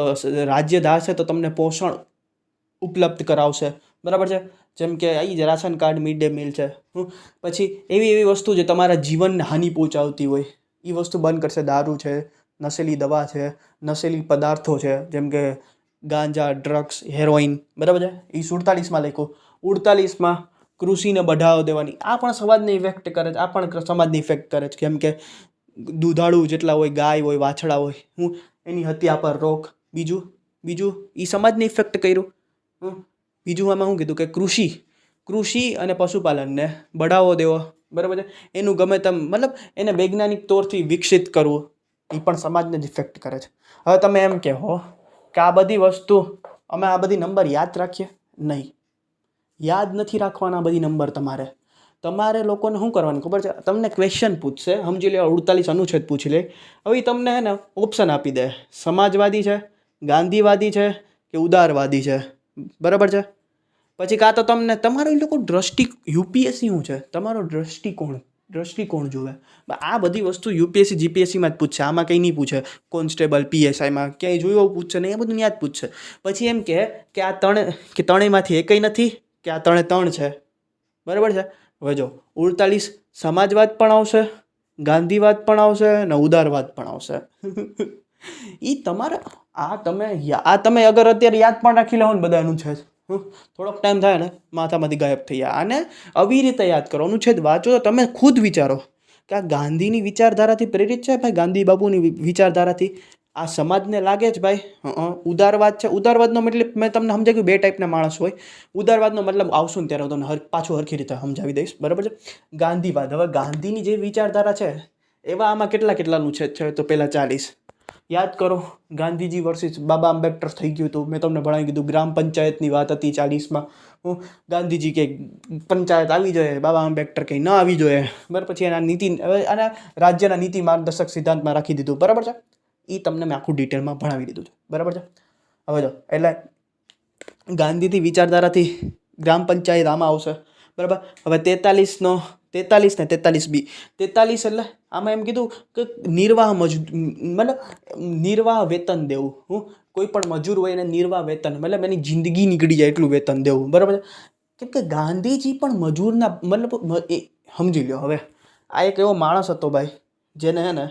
રાજ્ય ધારશે તો તમને પોષણ ઉપલબ્ધ કરાવશે. બરાબર છે. જેમ કે અહીં જ ration card, mid day meal છે. પછી એવી વસ્તુ જે તમારા જીવનને હાનિ પહોંચાડતી હોય એ વસ્તુ બંધ કરશે. દારૂ છે, નશીલી દવા છે, નશીલી પદાર્થો છે, જેમ કે ગાંજા, ડ્રગ્સ, હેરોઇન. બરાબર છે. એ 47માં લખ્યું. 48માં કૃષિને બઢાવો દેવાની. આ પણ સમાજને ઇફેક્ટ કરે છે. આ પણ સમાજને ઇફેક્ટ કરે છે. કેમ કે દૂધાળુ જેટલા હોય, ગાય હોય, વાછડા હોય, એની હત્યા પર રોક. બીજું એ સમાજને ઇફેક્ટ કર્યું. બીજું આમાં શું કીધું કે કૃષિ અને પશુપાલનને બઢાવો દેવો. બરાબર છે. એનું ગમે તેમ મતલબ એને વૈજ્ઞાનિક તौरથી વિકસિત કરવું, એ પણ સમાજને જ ઇફેક્ટ કરે છે. હવે તમે એમ કહો કે આ બધી વસ્તુ અમે આ બધી નંબર યાદ રાખીએ? નહીં, યાદ નથી રાખવાના બધી નંબર. તમારે લોકોને શું કરવાનું ખબર છે? તમને ક્વેશ્ચન પૂછશે, સમજી લે 48 અનુચ્છેદ પૂછી લે. હવે તમને હે ને ઓપ્શન આપી દે, સમાજવાદી છે, ગાંધીવાદી છે કે ઉદારવાદી છે. બરાબર છે. પછી કાં તો તમને તમારો એ લોકો યુપીએસસી શું છે, તમારો દ્રષ્ટિકોણ જુએ. આ બધી વસ્તુ યુપીએસસી જીપીએસસીમાં જ પૂછશે, આમાં કંઈ નહીં પૂછે. કોન્સ્ટેબલ, પીએસઆઈમાં ક્યાંય જોયું એવું પૂછશે નહીં, એ બધું યાદ પૂછશે. પછી એમ કે આ ત્રણેયમાંથી એકય નથી કે આ ત્રણ છે. બરાબર છે. હવે જો 48 સમાજવાદ પણ આવશે, ગાંધીવાદ પણ આવશે અને ઉદારવાદ પણ આવશે. એ તમારે તમે અગર અત્યારે યાદ પણ રાખી લો ને બધા અનુચ્છેદ, થોડોક ટાઈમ થાય ને માથામાંથી ગાયબ થઈ જાય. આને આવી રીતે યાદ કરો, અનુચ્છેદ વાંચો તો તમે ખુદ વિચારો કે આ ગાંધીની વિચારધારાથી પ્રેરિત છે ભાઈ, ગાંધી બાપુની વિચારધારાથી આ સમાજને લાગે છે ભાઈ ઉદારવાદ છે. ઉદારવાદનો મતલબ મેં તમને સમજાવ્યું કે 2 ટાઈપના માણસ હોય. ઉદારવાદનો મતલબ આવશું ને ત્યારે હું તમને પાછું હરખી રીતે સમજાવી દઈશ. બરાબર છે. ગાંધીવાદ, હવે ગાંધીની જે વિચારધારા છે એવા આમાં કેટલા અનુચ્છેદ છે? તો પહેલાં 40 યાદ કરો. ગાંધીજી વર્સિસ બાબા આંબેડકર થઈ ગયું હતું, મેં તમને ભણાવી દીધું. ગ્રામ પંચાયતની વાત હતી 40માં. ગાંધીજી કે પંચાયત આવી જોઈએ, બાબા આંબેડકર કંઈ ન આવી જોઈએ. બરાબર. પછી આના રાજ્યના નીતિ માર્ગદર્શક સિદ્ધાંતમાં રાખી દીધું. બરાબર છે. એ તમને મેં આખું ડિટેલમાં ભણાવી દીધું છે. બરાબર છે. હવે જો એટલે ગાંધીથી વિચારધારાથી ગ્રામ પંચાયત આમાં આવશે. બરાબર. હવે 43 ને 43B. 43 એટલે આમાં એમ કીધું કે નિર્વાહ વેતન દેવું. કોઈ પણ મજૂર હોય એને નિર્વાહ વેતન મતલબ એની જિંદગી નીકળી જાય એટલું વેતન દેવું. બરાબર. કેમ કે ગાંધીજી પણ મજૂરના સમજી લો. હવે આ એક એવો માણસ હતો ભાઈ જેને હે ને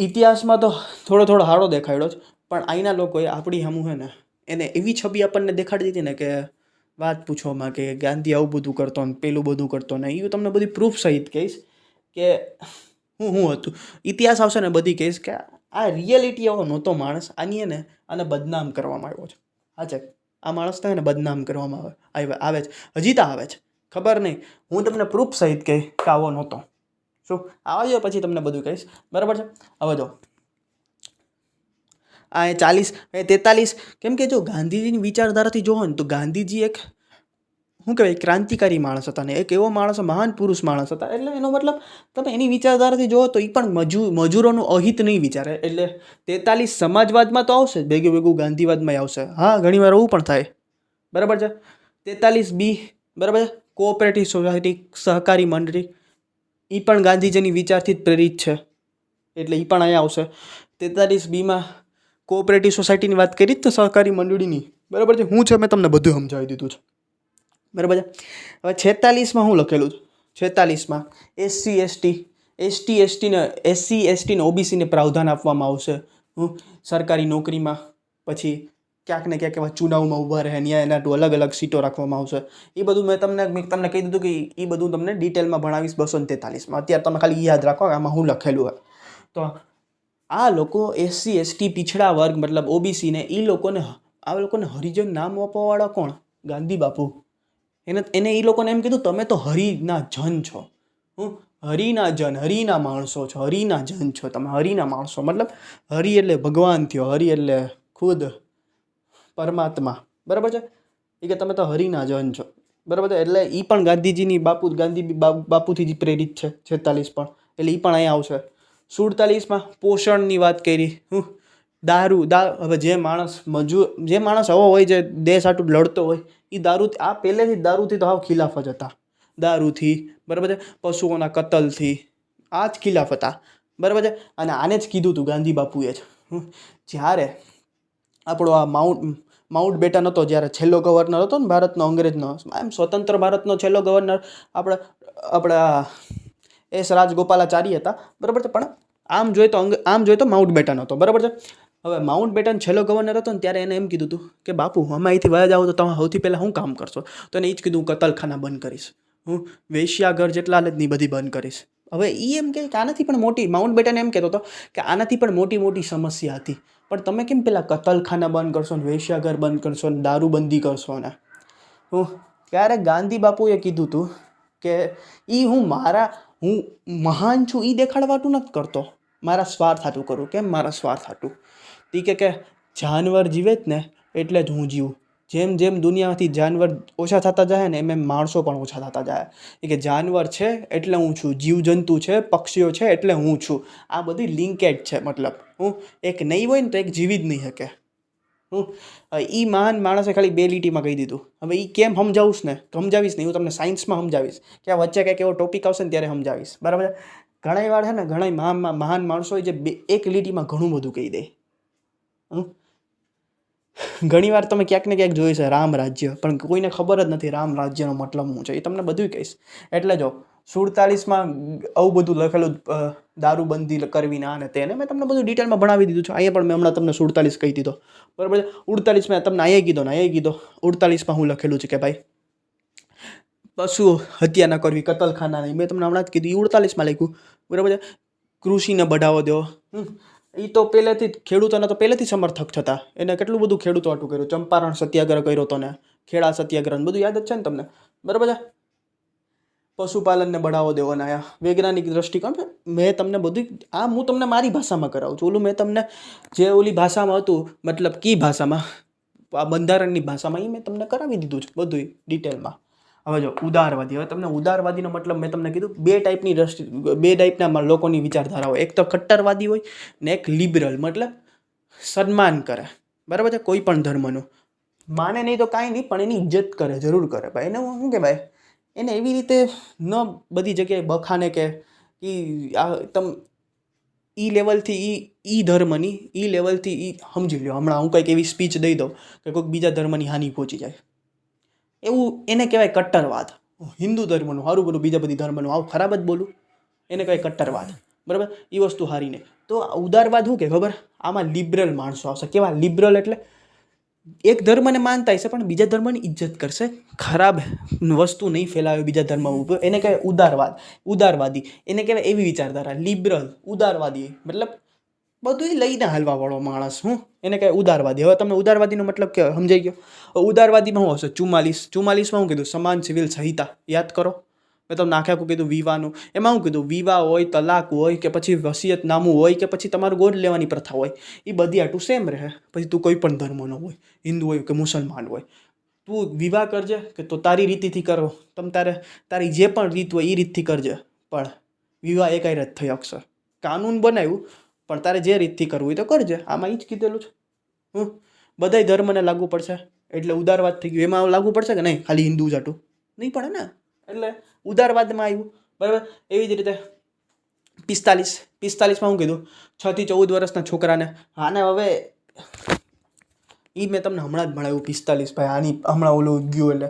ઇતિહાસમાં તો થોડો હારો દેખાડ્યો જ, પણ અહીંના લોકોએ આપણી સામું હે ને એને એવી છબી આપણને દેખાડી દીધી ને કે વાત પૂછવામાં, કે ગાંધી આવું બધું કરતો ને પેલું બધું કરતો ને. એ તમને બધી પ્રૂફ સહિત કહીશ કે હું હતું. ઇતિહાસ આવશે ને બધી કહીશ કે આ રિયાલિટી એવો નહોતો માણસ. આને બદનામ કરવામાં આવ્યો છે. હા છે, આ માણસને ને બદનામ કરવામાં આવે છે. હજી તો આવે છે, ખબર નહીં. હું તમને પ્રૂફ સહિત કહી કે આવો નહોતો. શું આવજો પછી તમને બધું કહીશ. બરાબર છે. હવે જો આ 40 43, કેમ કે જો ગાંધીજીની વિચારધારાથી જોવો ને તો ગાંધીજી એક શું કહેવાય ક્રાંતિકારી માણસ હતા ને એક એવો માણસ, મહાન પુરુષ માણસ હતા. એટલે એનો મતલબ તમે એની વિચારધારાથી જોવો તો એ પણ મજૂરોનું અહિત નહીં વિચારે. એટલે 43 સમાજવાદમાં તો આવશે જ, ભેગું ગાંધીવાદમાં આવશે. હા, ઘણીવાર એવું પણ થાય. બરાબર છે. 43B, બરાબર છે, કોઓપરેટિવ સોસાયટી, સહકારી મંડળી. એ પણ ગાંધીજીની વિચારથી જ પ્રેરિત છે, એટલે એ પણ અહીંયા આવશે. 43Bમાં કોઓપરેટિવ સોસાયટીની વાત કરી જ તો સહકારી મંડળીની. બરાબર છે. હું છે મેં તમને બધું સમજાવી દીધું છે. બરાબર છે. હવે 46માં શું લખેલું છે? 46માં SC, ST ને OBCને પ્રાવધાન આપવામાં આવશે. સરકારી નોકરીમાં, પછી ક્યાંક ને ક્યાંક એવા ચુનાવમાં ઊભા રહે ત્યાં એના અલગ અલગ સીટો રાખવામાં આવશે. એ બધું મેં તમને કહી દીધું કે એ બધું તમને ડિટેલમાં ભણાવીશ 243માં. અત્યારે તમે ખાલી યાદ રાખો આમાં શું લખેલું હોય. તો આ લોકો SC, ST પીછડા વર્ગ મતલબ OBC ને આ લોકોને હરિજન નામ આપવાવાળા કોણ? ગાંધી બાપુ. એને એ લોકોને એમ કીધું તમે તો હરિના જન છો. હરિના જન, હરિના માણસો છો, હરિના જન છો તમે, હરિના માણસો. મતલબ હરિ એટલે ભગવાન થયો, હરિ એટલે ખુદ પરમાત્મા. બરાબર છે. એ કે તમે તો હરિના જન છો. બરાબર છે. એટલે એ પણ ગાંધી બાપુથી જ પ્રેરિત છે. 46 પણ, એટલે એ પણ અહીંયા આવશે. 47માં પોષણની વાત કરી. દારૂ. હવે જે માણસ આવો હોય જે દેશ આટલું લડતો હોય એ પહેલેથી જ દારૂથી તો હાવ ખિલાફ જ હતા. દારૂથી, બરાબર છે, પશુઓના કતલથી આ જ ખિલાફ હતા. બરાબર છે. અને આને જ કીધું હતું ગાંધી બાપુએ જ. જ્યારે આપણો આ માઉન્ટ બેટન હતો, જ્યારે છેલ્લો ગવર્નર હતો ને ભારતનો, અંગ્રેજનો, એમ સ્વતંત્ર ભારતનો છેલ્લો ગવર્નર આપણા S. રાજગોપાલાચારી હતા. બરાબર છે. પણ આમ જોઈએ તો માઉન્ટ બેટન હતો. બરાબર છે. હવે માઉન્ટ બેટન છેલ્લો ગવર્નર હતો ને ત્યારે એને એમ કીધું હતું કે બાપુ અમે અહીંથી વયા જાઓ તો તમે સૌથી પહેલાં શું કામ કરશો? તો એને એ જ કીધું, કતલખાના બંધ કરીશ, હું વેશ્યાઘર જેટલા ને એ બધી બંધ કરીશ. હવે એ એમ કે આનાથી પણ મોટી, માઉન્ટ બેટન એમ કહેતો હતો કે આનાથી પણ મોટી સમસ્યા હતી, પણ તમે કેમ પેલા કતલખાના બંધ કરશો ને વેશ્યાઘર બંધ કરશો ને દારૂબંધી કરશો ને? ત્યારે ગાંધી બાપુએ કીધું હતું કે હું મહાન છું એ દેખાડવાતું નથી કરતો, મારા સ્વાર્થ હાટું કરું. કેમ મારા સ્વાર્થ હાટું? તી કે જાનવર જીવે જ ને એટલે જ હું જીવું. જેમ જેમ દુનિયામાંથી જાનવર ઓછા થતા જાય ને એમ માણસો પણ ઓછા થતા જાય. કે જાનવર છે એટલે હું છું, જીવજંતુ છે, પક્ષીઓ છે એટલે હું છું. આ બધી લિંકેજ છે. મતલબ એક નહીં હોય ને તો એક જીવી જ નહીં શકે. એ મહાન માણસે ખાલી 2 લીટીમાં કહી દીધું. હવે એ કેમ સમજાવીશ ને હું તમને સાયન્સમાં સમજાવીશ, કે આ વચ્ચે કંઈક એવો ટોપિક આવશે ને ત્યારે સમજાવીશ. બરાબર. ઘણી વાર છે ને ઘણા મહાન માણસો હોય જે 1 લીટીમાં ઘણું બધું કહી દે. ઘણી વાર તમે ક્યાંક ને ક્યાંક જોયું છે રામ રાજ્ય, પણ કોઈને ખબર જ નથી રામ રાજ્યનો મતલબ શું છે. એ તમને બધું કહીશ. એટલે જો 47માં આવું બધું લખેલું, દારૂબંધી કરવી ના ને તેને મેં તમને બધું ડિટેલમાં ભણાવી દીધું છે. અહીંયા પણ મેં હમણાં તમને 47 કહી દીધો. બરાબર. 48 મેં તમને અહીંયા કીધો. 48માં હું લખેલું છે કે ભાઈ પશુ હત્યા ન કરવી, કતલખાના નહીં. મેં તમને હમણાં જ કીધું. 48માં લખ્યું. બરાબર છે. કૃષિને બઢાવો દો. એ તો પહેલેથી ખેડૂતોને તો પહેલેથી સમર્થક થતા. એને કેટલું બધું ખેડૂતો હાટું કર્યું. ચંપારણ સત્યાગ્રહ કર્યો હતો ને, ખેડા સત્યાગ્રહ, બધું યાદ જ છે ને તમને? બરાબર છે. પશુપાલનને બઢાવો દેવાના વૈજ્ઞાનિક દ્રષ્ટિકોણ. મેં તમને બધું હું તમને મારી ભાષામાં કરાવું છું. મેં તમને જે ઓલી ભાષામાં હતું, મતલબ કી ભાષામાં, આ બંધારણની ભાષામાં, એ મેં તમને કરાવી દીધું છે બધું ડિટેલમાં. હવે જો ઉદારવાદી. હવે તમને ઉદારવાદીનો મતલબ મેં તમને કીધું, 2 ટાઈપના લોકોની વિચારધારા હોય. એક તો કટ્ટરવાદી હોય ને એક લિબરલ, મતલબ સન્માન કરે. બરાબર છે. કોઈ પણ ધર્મનું માને નહીં તો કાંઈ નહીં, પણ એની ઇજ્જત કરે, જરૂર કરે. ભાઈ એને શું કહેવાય એને એવી રીતે ન બધી જગ્યાએ બખાને કે આ ઈ લેવલથી ઈ ધર્મની ઈ લેવલથી સમજી લો, હમણાં હું કંઈક એવી સ્પીચ દઈ દઉં કે કોઈક બીજા ધર્મની હાનિ પહોંચી જાય, એવું એને કહેવાય કટ્ટરવાદ. હિન્દુ ધર્મનું સારું બોલું, બીજા બધી ધર્મનું આવું ખરાબ જ બોલું, એને કહેવાય કટ્ટરવાદ. બરાબર, એ વસ્તુ સારી નહીં. તો ઉદારવાદ શું કે ખબર, આમાં લિબરલ માણસો આવશે. કેવા લિબરલ એટલે એક ધર્મને માનતા હશે પણ બીજા ધર્મની ઇજ્જત કરશે, ખરાબ વસ્તુ નહીં ફેલાવે બીજા ધર્મ ઉપર, એને કહેવાય ઉદારવાદ. ઉદારવાદી એને કહેવાય એવી વિચારધારા. લિબરલ ઉદારવાદી મતલબ બધું લઈને હાલવાવાળો માણસ, એને કહેવાય ઉદારવાદી. હવે તમને ઉદારવાદીનો મતલબ કે સમજાઈ ગયો. ઉદારવાદીમાં શું હશે? 44માં શું કીધું? સમાન સિવિલ સંહિતા યાદ કરો. મેં તમને આખે આખું કીધું વિવાહનું. એમાં શું કીધું? વિવાહ હોય, તલાક હોય, કે પછી વસિયતનામું હોય, કે પછી તમારું ગોદ લેવાની પ્રથા હોય, એ બધી આટલું સેમ રહે. પછી તું કોઈ પણ ધર્મનો હોય, હિન્દુ હોય કે મુસલમાન હોય, તું વિવાહ કરજે કે તો તારી રીતિથી કરો, તારી જે પણ રીત હોય એ રીતથી કરજે, પણ વિવાહ એક જ થઈ શકશે. કાનૂન બનાવ્યું પણ તારે જે રીતથી કરવું હોય તો કરજે. આમાં એ જ કીધેલું છે. બધાય ધર્મને લાગુ પડશે એટલે ઉદારવાદ થઈ ગયું. એમાં લાગુ પડશે કે નહીં ખાલી હિન્દુ જાટું? નહીં પડે ને. એટલે ઉદારવાદમાં આવ્યું. બરાબર. એવી જ રીતે 45માં શું કીધું? 6 થી 14 વર્ષના છોકરાને, આને હવે એ મેં તમને હમણાં જ ભણાવ્યું 45 ભાઈ, આની હમણાં ઓલું ગયું. એટલે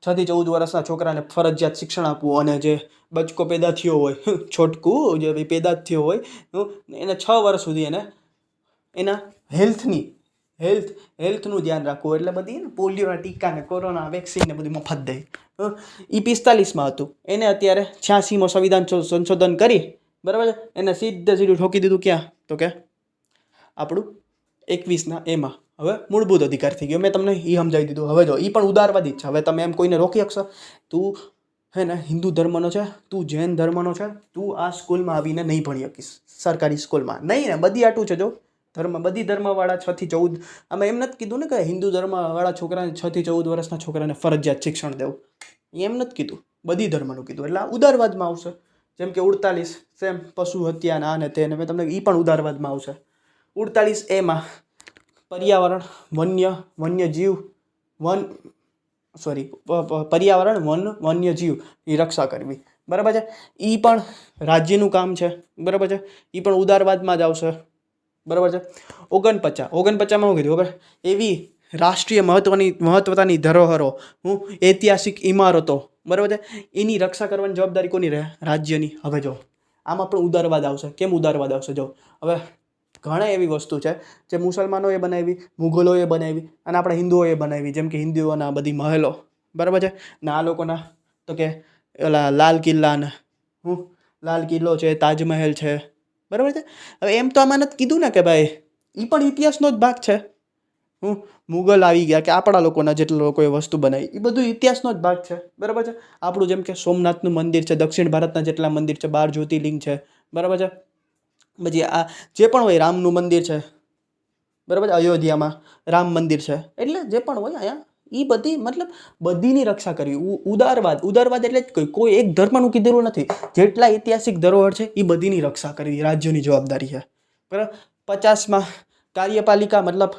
6 થી 14 વર્ષના છોકરાને ફરજિયાત શિક્ષણ આપવું, અને જે બચકો પેદા થયો હોય, છોટકું જે પેદા થયો હોય, એને 6 વર્ષ સુધી એને એના હેલ્થનું ધ્યાન રાખવું. એટલે બધી પોલિયોના ટીકા ને કોરોના વેક્સિન ને બધું મફત દે. એ 45માં હતું. એને અત્યારે 86માં સંવિધાન સંશોધન કરી, બરાબર, એને સીધું ઠોકી દીધું. ક્યાં? તો કે આપણું 21ના એમાં હવે મૂળભૂત અધિકાર થઈ ગયો. મેં તમને એ સમજાવી દીધું. હવે જો એ પણ ઉદારવાદી જ છે. હવે તમે એમ કોઈને રોકી શકશો? તું હે ને હિન્દુ ધર્મનો છે, તું જૈન ધર્મનો છે, તું આ સ્કૂલમાં આવીને નહીં ભણી શકીશ, સરકારી સ્કૂલમાં નહીં ને. બધી આટું છે જો બધી ધર્મવાળા 6 થી 14, આમાં એમ નથી કીધું ને કે હિન્દુ ધર્મવાળા છોકરાને 6 થી 14 વર્ષના છોકરાને ફરજિયાત શિક્ષણ દેવું, એમ નથી કીધું. બધી ધર્મનું કીધું. એટલે આ ઉદારવાદમાં આવશે. જેમ કે 48 સેમ પશુ હત્યા આ ને તે, મેં તમને એ પણ ઉદારવાદમાં આવશે. 48A પર્યાવરણ, વન્યજીવ વન્યજીવની રક્ષા કરવી. બરાબર છે. એ પણ રાજ્યનું કામ છે. બરાબર છે. એ પણ ઉદારવાદમાં જ આવશે. બરાબર છે. 49માં શું કીધું ખબર? એવી રાષ્ટ્રીય મહત્વતાની ધરોહરો, ઐતિહાસિક ઇમારતો, બરાબર છે, એની રક્ષા કરવાની જવાબદારી કોની રહે? રાજ્યની. હવે જો આમાં પણ ઉદારવાદ આવશે. કેમ ઉદારવાદ આવશે? જો હવે ઘણા એવી વસ્તુ છે જે મુસલમાનોએ બનાવી, મુઘલોએ બનાવી, અને આપણા હિન્દુઓએ બનાવી. જેમ કે હિન્દુઓના બધી મહેલો, બરાબર છે, ને આ લોકોના તો કે ઓલા લાલ કિલ્લો છે, તાજમહેલ છે, બરાબર છે. હવે એમ તો આમાં નથી કીધું ને કે ભાઈ એ પણ ઇતિહાસનો જ ભાગ છે. મુગલ આવી ગયા કે આપણા લોકોના જેટલા લોકોએ વસ્તુ બનાવી, એ બધું ઇતિહાસનો જ ભાગ છે. બરાબર છે. આપણું જેમ કે સોમનાથનું મંદિર છે, દક્ષિણ ભારતના જેટલા મંદિર છે, 12 જ્યોતિર્લિંગ છે, બરાબર છે. પછી આ જે પણ હોય, રામનું મંદિર છે, બરાબર છે, અયોધ્યામાં રામ મંદિર છે. એટલે જે પણ હોય અહીંયા એ બધી મતલબ બધીની રક્ષા કરવી. ઉદારવાદ એટલે જ કોઈ એક ધર્મનું કીધેલું નથી. જેટલા ઐતિહાસિક ધરોહર છે એ બધીની રક્ષા કરવી રાજ્યોની જવાબદારી છે. બરાબર. 50માં કાર્યપાલિકા મતલબ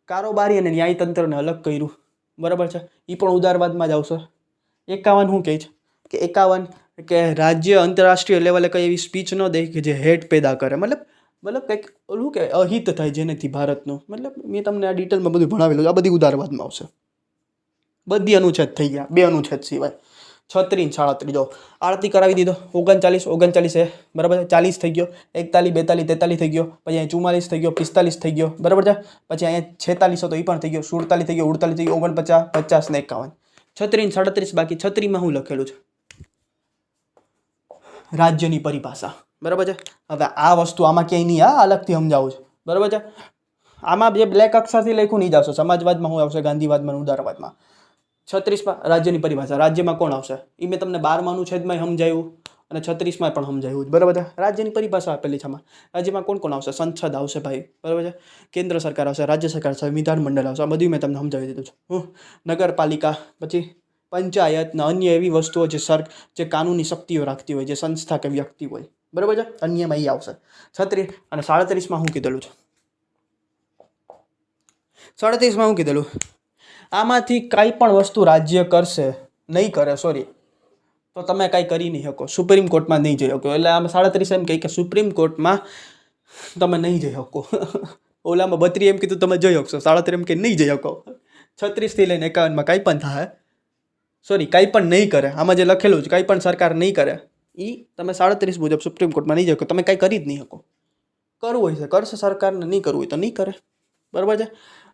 કારોબારી અને ન્યાયતંત્રને અલગ કર્યું. બરાબર છે. એ પણ ઉદારવાદમાં જ આવશે. 51 શું કહે છે કે 51 કે રાજ્ય આંતરરાષ્ટ્રીય લેવલે કઈ એવી સ્પીચ ન દે કે જે હેટ પેદા કરે. મતલબ કંઈક ઓલું કે અહિત થાય જેનેથી ભારતનું. મતલબ મેં તમને આ ડિટેલમાં બધું ભણાવેલું. આ બધી ઉદારવાદમાં આવશે. બધી અનુચ્છેદ થઈ ગયા, 2 અનુચ્છેદ સિવાય. 36 37 જો આરતી કરાવી દીધો. 39 બરાબર, 40 થઈ ગયો, 41 42 43 થઈ ગયો, પછી અહીંયા 44 થઈ ગયો, 45 થઈ ગયો, બરાબર છે. પછી અહીંયા 46 હતો એ પણ થઈ ગયો, 47 થઈ ગયો, 48 થઈ ગયો, 49 50 ને 51. 36 37 બાકી. 36માં શું લખેલું છે? રાજ્યની પરિભાષા. બરાબર છે. હવે આ વસ્તુ આમાં ક્યાંય નહીં, અલગથી સમજાવું છે. બરાબર છે. આમાં જે બ્લેક અક્ષરથી લખ્યું નહીં જ આવશે. સમાજવાદમાં શું આવશે? ગાંધીવાદમાં, ઉદારવાદમાં. 36માં રાજ્યની પરિભાષા. રાજ્યમાં કોણ આવશે? એ મેં તમને 12મા અનુચ્છેદમાં સમજાવ્યું અને 36માં પણ સમજાવ્યું. બરાબર છે. રાજ્યની પરિભાષા આપેલી છે આમાં. રાજ્યમાં કોણ આવશે? સંસદ આવશે ભાઈ. બરાબર છે. કેન્દ્ર સરકાર આવશે, રાજ્ય સરકાર આવશે, વિધાન મંડળ આવશે. આ બધું મેં તમને સમજાવી દીધું છે. નગરપાલિકા, પછી પંચાયત ને અન્ય એવી વસ્તુઓ જે કાનૂની શક્તિઓ રાખતી હોય, જે સંસ્થા કે વ્યક્તિ હોય. બરાબર છે. અન્યમાં એ આવશે. 36 અને 37માં શું કીધેલું છે? 37માં શું કીધેલું? આમાંથી કાંઈ પણ વસ્તુ રાજ્ય કરશે નહીં કરે, સોરી, તો તમે કાંઈ કરી નહીં શકો, સુપ્રીમ કોર્ટમાં નહીં જઈ શકો. એટલે આમ 37 એમ કહે કે સુપ્રીમ કોર્ટમાં તમે નહીં જઈ શકો. ઓલામાં 32 એમ કીધું તમે જઈ શકશો, 37 એમ કે નહીં જઈ શકો. 36 થી લઈને 51 કાંઈ પણ થાય, સોરી કાંઈ પણ નહીં કરે, આમાં જે લખેલું છે કાંઈ પણ સરકાર નહીં કરે, એ તમે 37 મુજબ સુપ્રીમ કોર્ટમાં નહીં જઈ શકો. તમે કાંઈ કરી જ નહીં શકો. કરવું હોય છે કરશે સરકારને, નહીં કરવું હોય તો નહીં કરે, બરાબર છે.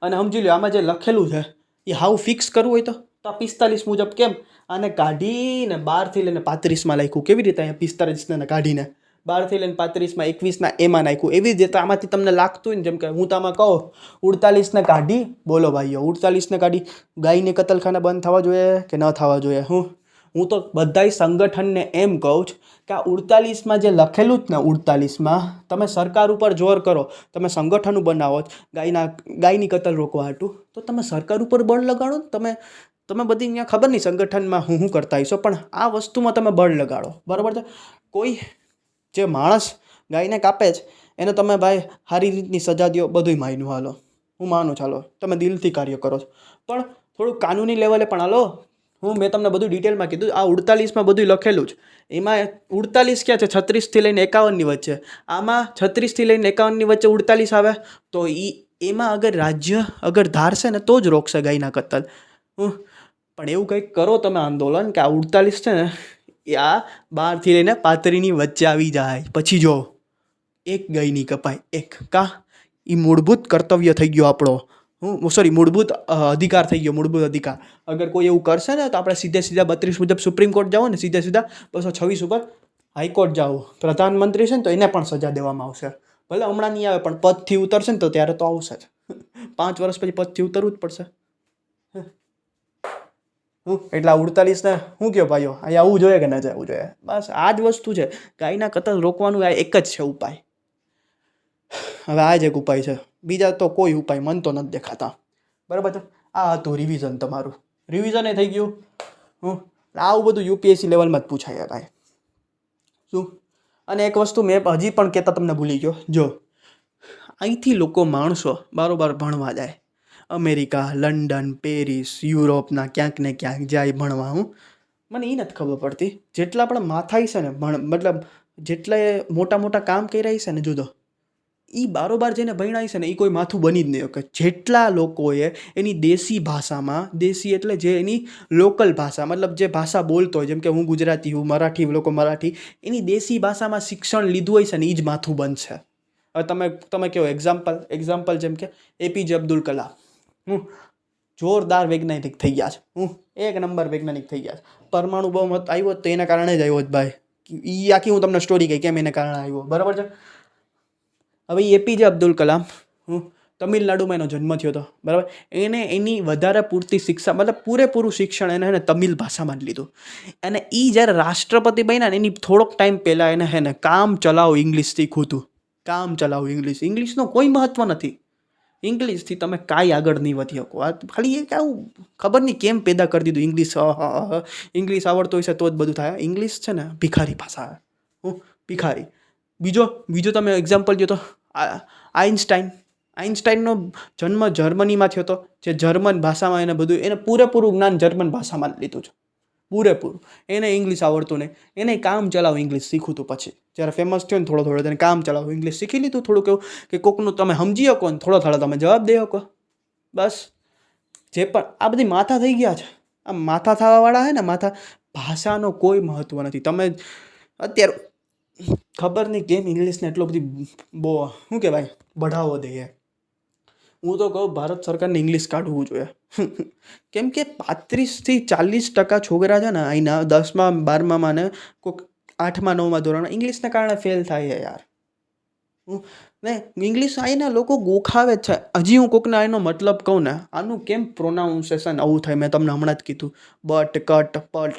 અને સમજી લો આમાં જે લખેલું છે એ હાવ ફિક્સ કરવું હોય તો આ 45 મુજબ કેમ આને કાઢીને 12 લઈને 35માં નાખ્યું, કેવી રીતે અહીંયા 45ને કાઢીને 12 લઈને 35માં 21ના એમાં નાખ્યું, એવી જ રીતે આમાંથી તમને લાગતું હોય ને, જેમ કે હું તો આમાં કહું 48ને કાઢી, બોલો ભાઈઓ 48ને કાઢી, ગાયને કતલખાના બંધ થવા જોઈએ કે ન થવા જોઈએ? હું તો બધાય સંગઠનને એમ કહું છું કે આ 48માં જે લખેલું જ ને, 48માં તમે સરકાર ઉપર જોર કરો, તમે સંગઠન બનાવો ગાયની કતલ રોકવા હાટું, તો તમે સરકાર ઉપર બળ લગાડો. તમે બધી અહીંયા ખબર નહીં સંગઠનમાં હું કરતા હશો, પણ આ વસ્તુમાં તમે બળ લગાડો, બરાબર છે. કોઈ જે માણસ ગાયને કાપે છે એને તમે ભાઈ સારી રીતની સજા દો, બધુંય માયનું હાલો, હું માનું ચાલો તમે દિલથી કાર્ય કરો છો, પણ થોડુંક કાનૂની લેવલે પણ હાલો. મેં તમને બધું ડિટેલમાં કીધું, આ 48માં બધું લખેલું જ. એમાં 48 ક્યાં છે? 36થી લઈને 51ની વચ્ચે. આમાં 36થી લઈને 51ની વચ્ચે 48 આવે તો એમાં અગર રાજ્ય અગર ધારશે ને તો જ રોકશે ગાયના કતલ. પણ એવું કંઈક કરો તમે આંદોલન કે આ 48 છે ને એ આ 12થી લઈને 35ની વચ્ચે આવી જાય, પછી જો એક ગાયની કપાય, એક એ મૂળભૂત કર્તવ્ય થઈ ગયો આપણો, મૂળભૂત અધિકાર થઈ ગયો, મૂળભૂત અધિકાર. અગર કોઈ એવું કરશે ને તો આપણે સીધે 32 મુજબ સુપ્રીમ કોર્ટ જાઓ ને, સીધા 226 ઉપર હાઈકોર્ટ જાઓ. પ્રધાનમંત્રી છે ને તો એને પણ સજા દેવામાં આવશે, ભલે હમણાં નહીં આવે પણ પદથી ઉતરશે ને તો ત્યારે તો આવશે જ. 5 વર્ષ પછી પદથી ઉતરવું જ પડશે. એટલે 48ને શું કહો ભાઈઓ, અહીંયા આવવું જોઈએ કે ન જવું જોઈએ? બસ આ જ વસ્તુ છે, ગાયના કતલ રોકવાનું આ એક જ છે ઉપાય. હવે આ જ એક ઉપાય છે, બીજા તો કોઈ ઉપાય મન તો નથી દેખાતા, બરાબર છે. આ હતું રિવિઝન તમારું, રિવિઝન એ થઈ ગયું. આવું બધું યુપીએસસી લેવલમાં જ પૂછાય ભાઈ. શું? અને એક વસ્તુ મેં હજી પણ કહેતા તમને ભૂલી ગયો, જો અહીંથી લોકો માણસો બારોબાર ભણવા જાય, અમેરિકા, લંડન, પેરિસ, યુરોપના ક્યાંક ને ક્યાંક જાય ભણવા. મને એ નથી ખબર પડતી, જેટલા પણ માથાઈ છે ને મતલબ જેટલા મોટા મોટા કામ કર્યા છે ને જુદો, એ બારોબાર જઈને ભણાય છે ને એ કોઈ માથું બની જ નહીં શકે. જેટલા લોકોએ એની દેશી ભાષામાં, દેશી એટલે જે એની લોકલ ભાષા, મતલબ જે ભાષા બોલતો હોય, જેમ કે હું ગુજરાતી હું, મરાઠી લોકો મરાઠી, એની દેશી ભાષામાં શિક્ષણ લીધું હોય છે ને એ જ માથું બનશે. હવે તમે કહો એક્ઝામ્પલ જેમ કે એપીજે અબ્દુલ કલામ, જોરદાર વૈજ્ઞાનિક થઈ ગયા છે, એક નંબર વૈજ્ઞાનિક થઈ ગયા છે. પરમાણુ બહુમત આવ્યો તો એના કારણે જ આવ્યો જ ભાઈ. એ આખી હું તમને સ્ટોરી કહી કેમ એને કારણે આવ્યો, બરાબર છે. હવે એપીજે અબ્દુલ કલામ તમિલનાડુમાં એનો જન્મ થયો હતો, બરાબર. એને એની વધારે પૂરતી શિક્ષા, મતલબ પૂરેપૂરું શિક્ષણ એને તમિલ ભાષામાં જ લીધું. અને એ જ્યારે રાષ્ટ્રપતિ બન્યા ને એની થોડોક ટાઈમ પહેલાં એને કામ ચલાવ ઇંગ્લિશ શીખવું હતું. કામ ચલાવ ઇંગ્લિશનો કોઈ મહત્વ નથી. ઇંગ્લિશથી તમે કાંઈ આગળ નહીં વધી શકો. આ ખાલી એક આવું ખબર નહીં કેમ પેદા કરી દીધું ઇંગ્લિશ આવડતું હોય છે તો જ બધું થાય. ઇંગ્લિશ છે ને ભિખારી ભાષા, ભિખારી. બીજો તમે એક્ઝામ્પલ દો તો આઇન્સ્ટાઈનનો જન્મ જર્મનીમાં થયો હતો, જે જર્મન ભાષામાં એને બધું, એને પૂરેપૂરું જ્ઞાન જર્મન ભાષામાં લીધું છે, પૂરેપૂરું. એને ઇંગ્લિશ આવડતું નહીં, એને કામ ચલાવ ઇંગ્લિશ શીખવું હતું. પછી જ્યારે ફેમસ થયો ને થોડો તેને કામ ચલાવ ઇંગ્લિશ શીખી લીધું. થોડુંક એવું કે કોકનું તમે સમજી શકો ને થોડો તમે જવાબ દઈ શકો. બસ જે પણ આ બધી માથા થઈ ગયા છે, આ માથા થવાવાળા છે ને માથા, ભાષાનો કોઈ મહત્ત્વ નથી. તમે અત્યારે ખબર નહીં કેમ ઇંગ્લિશને એટલો બધી શું કહેવાય બઢાવો દઈએ. હું તો કહું ભારત સરકારને ઇંગ્લિશ કાઢવું જોઈએ. કેમ કે 35-40% છોકરા છે ને અહીંના 10માં 12માં ને કોઈક 8માં 9માં ધોરણ ઇંગ્લિશના કારણે ફેલ થાય છે યાર. ને ઇંગ્લિશ અહીંના લોકો ગોખાવે જ છે. હજી હું કોકને એનો મતલબ કહું ને, આનું કેમ પ્રોનાઉન્સેશન આવું થાય, મેં તમને હમણાં જ કીધું, બટ, કટ, પટ,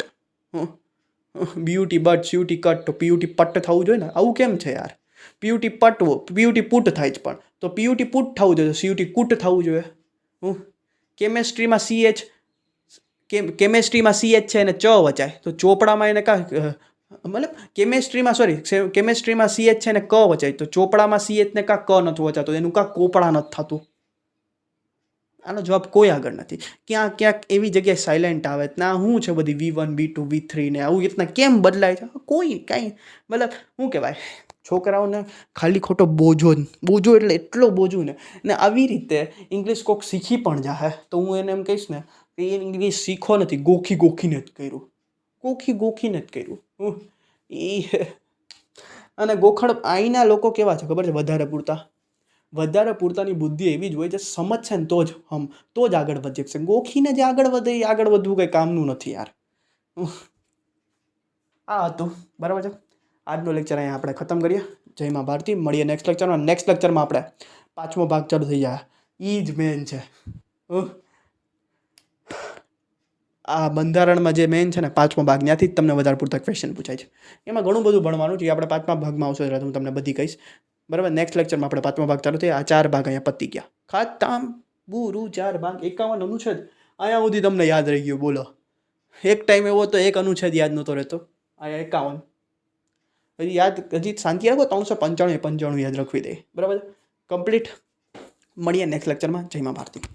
બ્યુટી બટ, સ્યુટી કટ, તો પીયુટી પટ થવું જોઈએ ને, આવું કેમ છે યાર? પીયુટી પટવો, પીયુટી પુટ થાય જ, પણ તો પીયુટી પુટ થવું જોઈએ, સીયુટી કુટ થવું જોઈએ. કેમેસ્ટ્રીમાં કેમેસ્ટ્રીમાં CH છે એને ચ વચાય, તો ચોપડામાં એને મતલબ કેમેસ્ટ્રીમાં CH છે ને ક વચાય, તો ચોપડામાં CH ને ક નથી વચાતો, એનું કોપડા નથી થતું. આનો જવાબ કોઈ આગળ નથી. ક્યાંક એવી જગ્યાએ સાયલેન્ટ આવે ના શું છે બધી V1 V2 V3 ને આવું રીતના કેમ બદલાય છે કોઈ કાંઈ મતલબ શું કહેવાય છોકરાઓને ખાલી ખોટો બોજો એટલે એટલો બોજો ને આવી રીતે ઇંગ્લિશ કોક શીખી પણ જાય તો હું એને એમ કહીશ ને કે એ ઇંગ્લિશ શીખો નથી ગોખીને જ કર્યું એ અને ગોખણ અહીંના લોકો કેવા છે ખબર છે વધારે પૂરતાની બુદ્ધિ એવી જ હોય છે સમજશે ને તો જ આગળ વધી શકશે ગોખીને જે આગળ વધે એ આગળ વધવું કંઈ કામનું નથી યાર. આ હતું બરાબર છે. આજનો લેક્ચર અહીંયા આપણે ખતમ કરીએ. જય મા ભારતી. મળીએ નેક્સ્ટ લેક્ચરમાં આપણે 5મો ભાગ ચાલુ થઈ જાય. એ જ મેન છે. આ બંધારણમાં જે મેન છે ને 5મો ભાગ ત્યાંથી જ તમને વધારે પૂરતા ક્વેશ્ચન પૂછાય છે. એમાં ઘણું બધું ભણવાનું છે. આપણે 5મા ભાગમાં આવશો એટલે હું તમને બધી કહીશ. બરાબર. નેક્સ્ટ લેક્ચરમાં આપણે 5મો ભાગ ચાલુ થયા. આ 4 ભાગ અહીંયા પતી ગયા. ખાતામ બુરું 4 ભાગ 51 અનુચ્છેદ અહીંયા સુધી તમને યાદ રહી ગયું. બોલો એક ટાઈમ એવો તો એક અનુચ્છેદ યાદ નહોતો રહેતો. અહીંયા 51 હજી શાંતિ રાખો. 395 યાદ રાખવી દે. બરાબર કમ્પ્લીટ. મળીએ નેક્સ્ટ લેક્ચરમાં. જય મા ભારતી.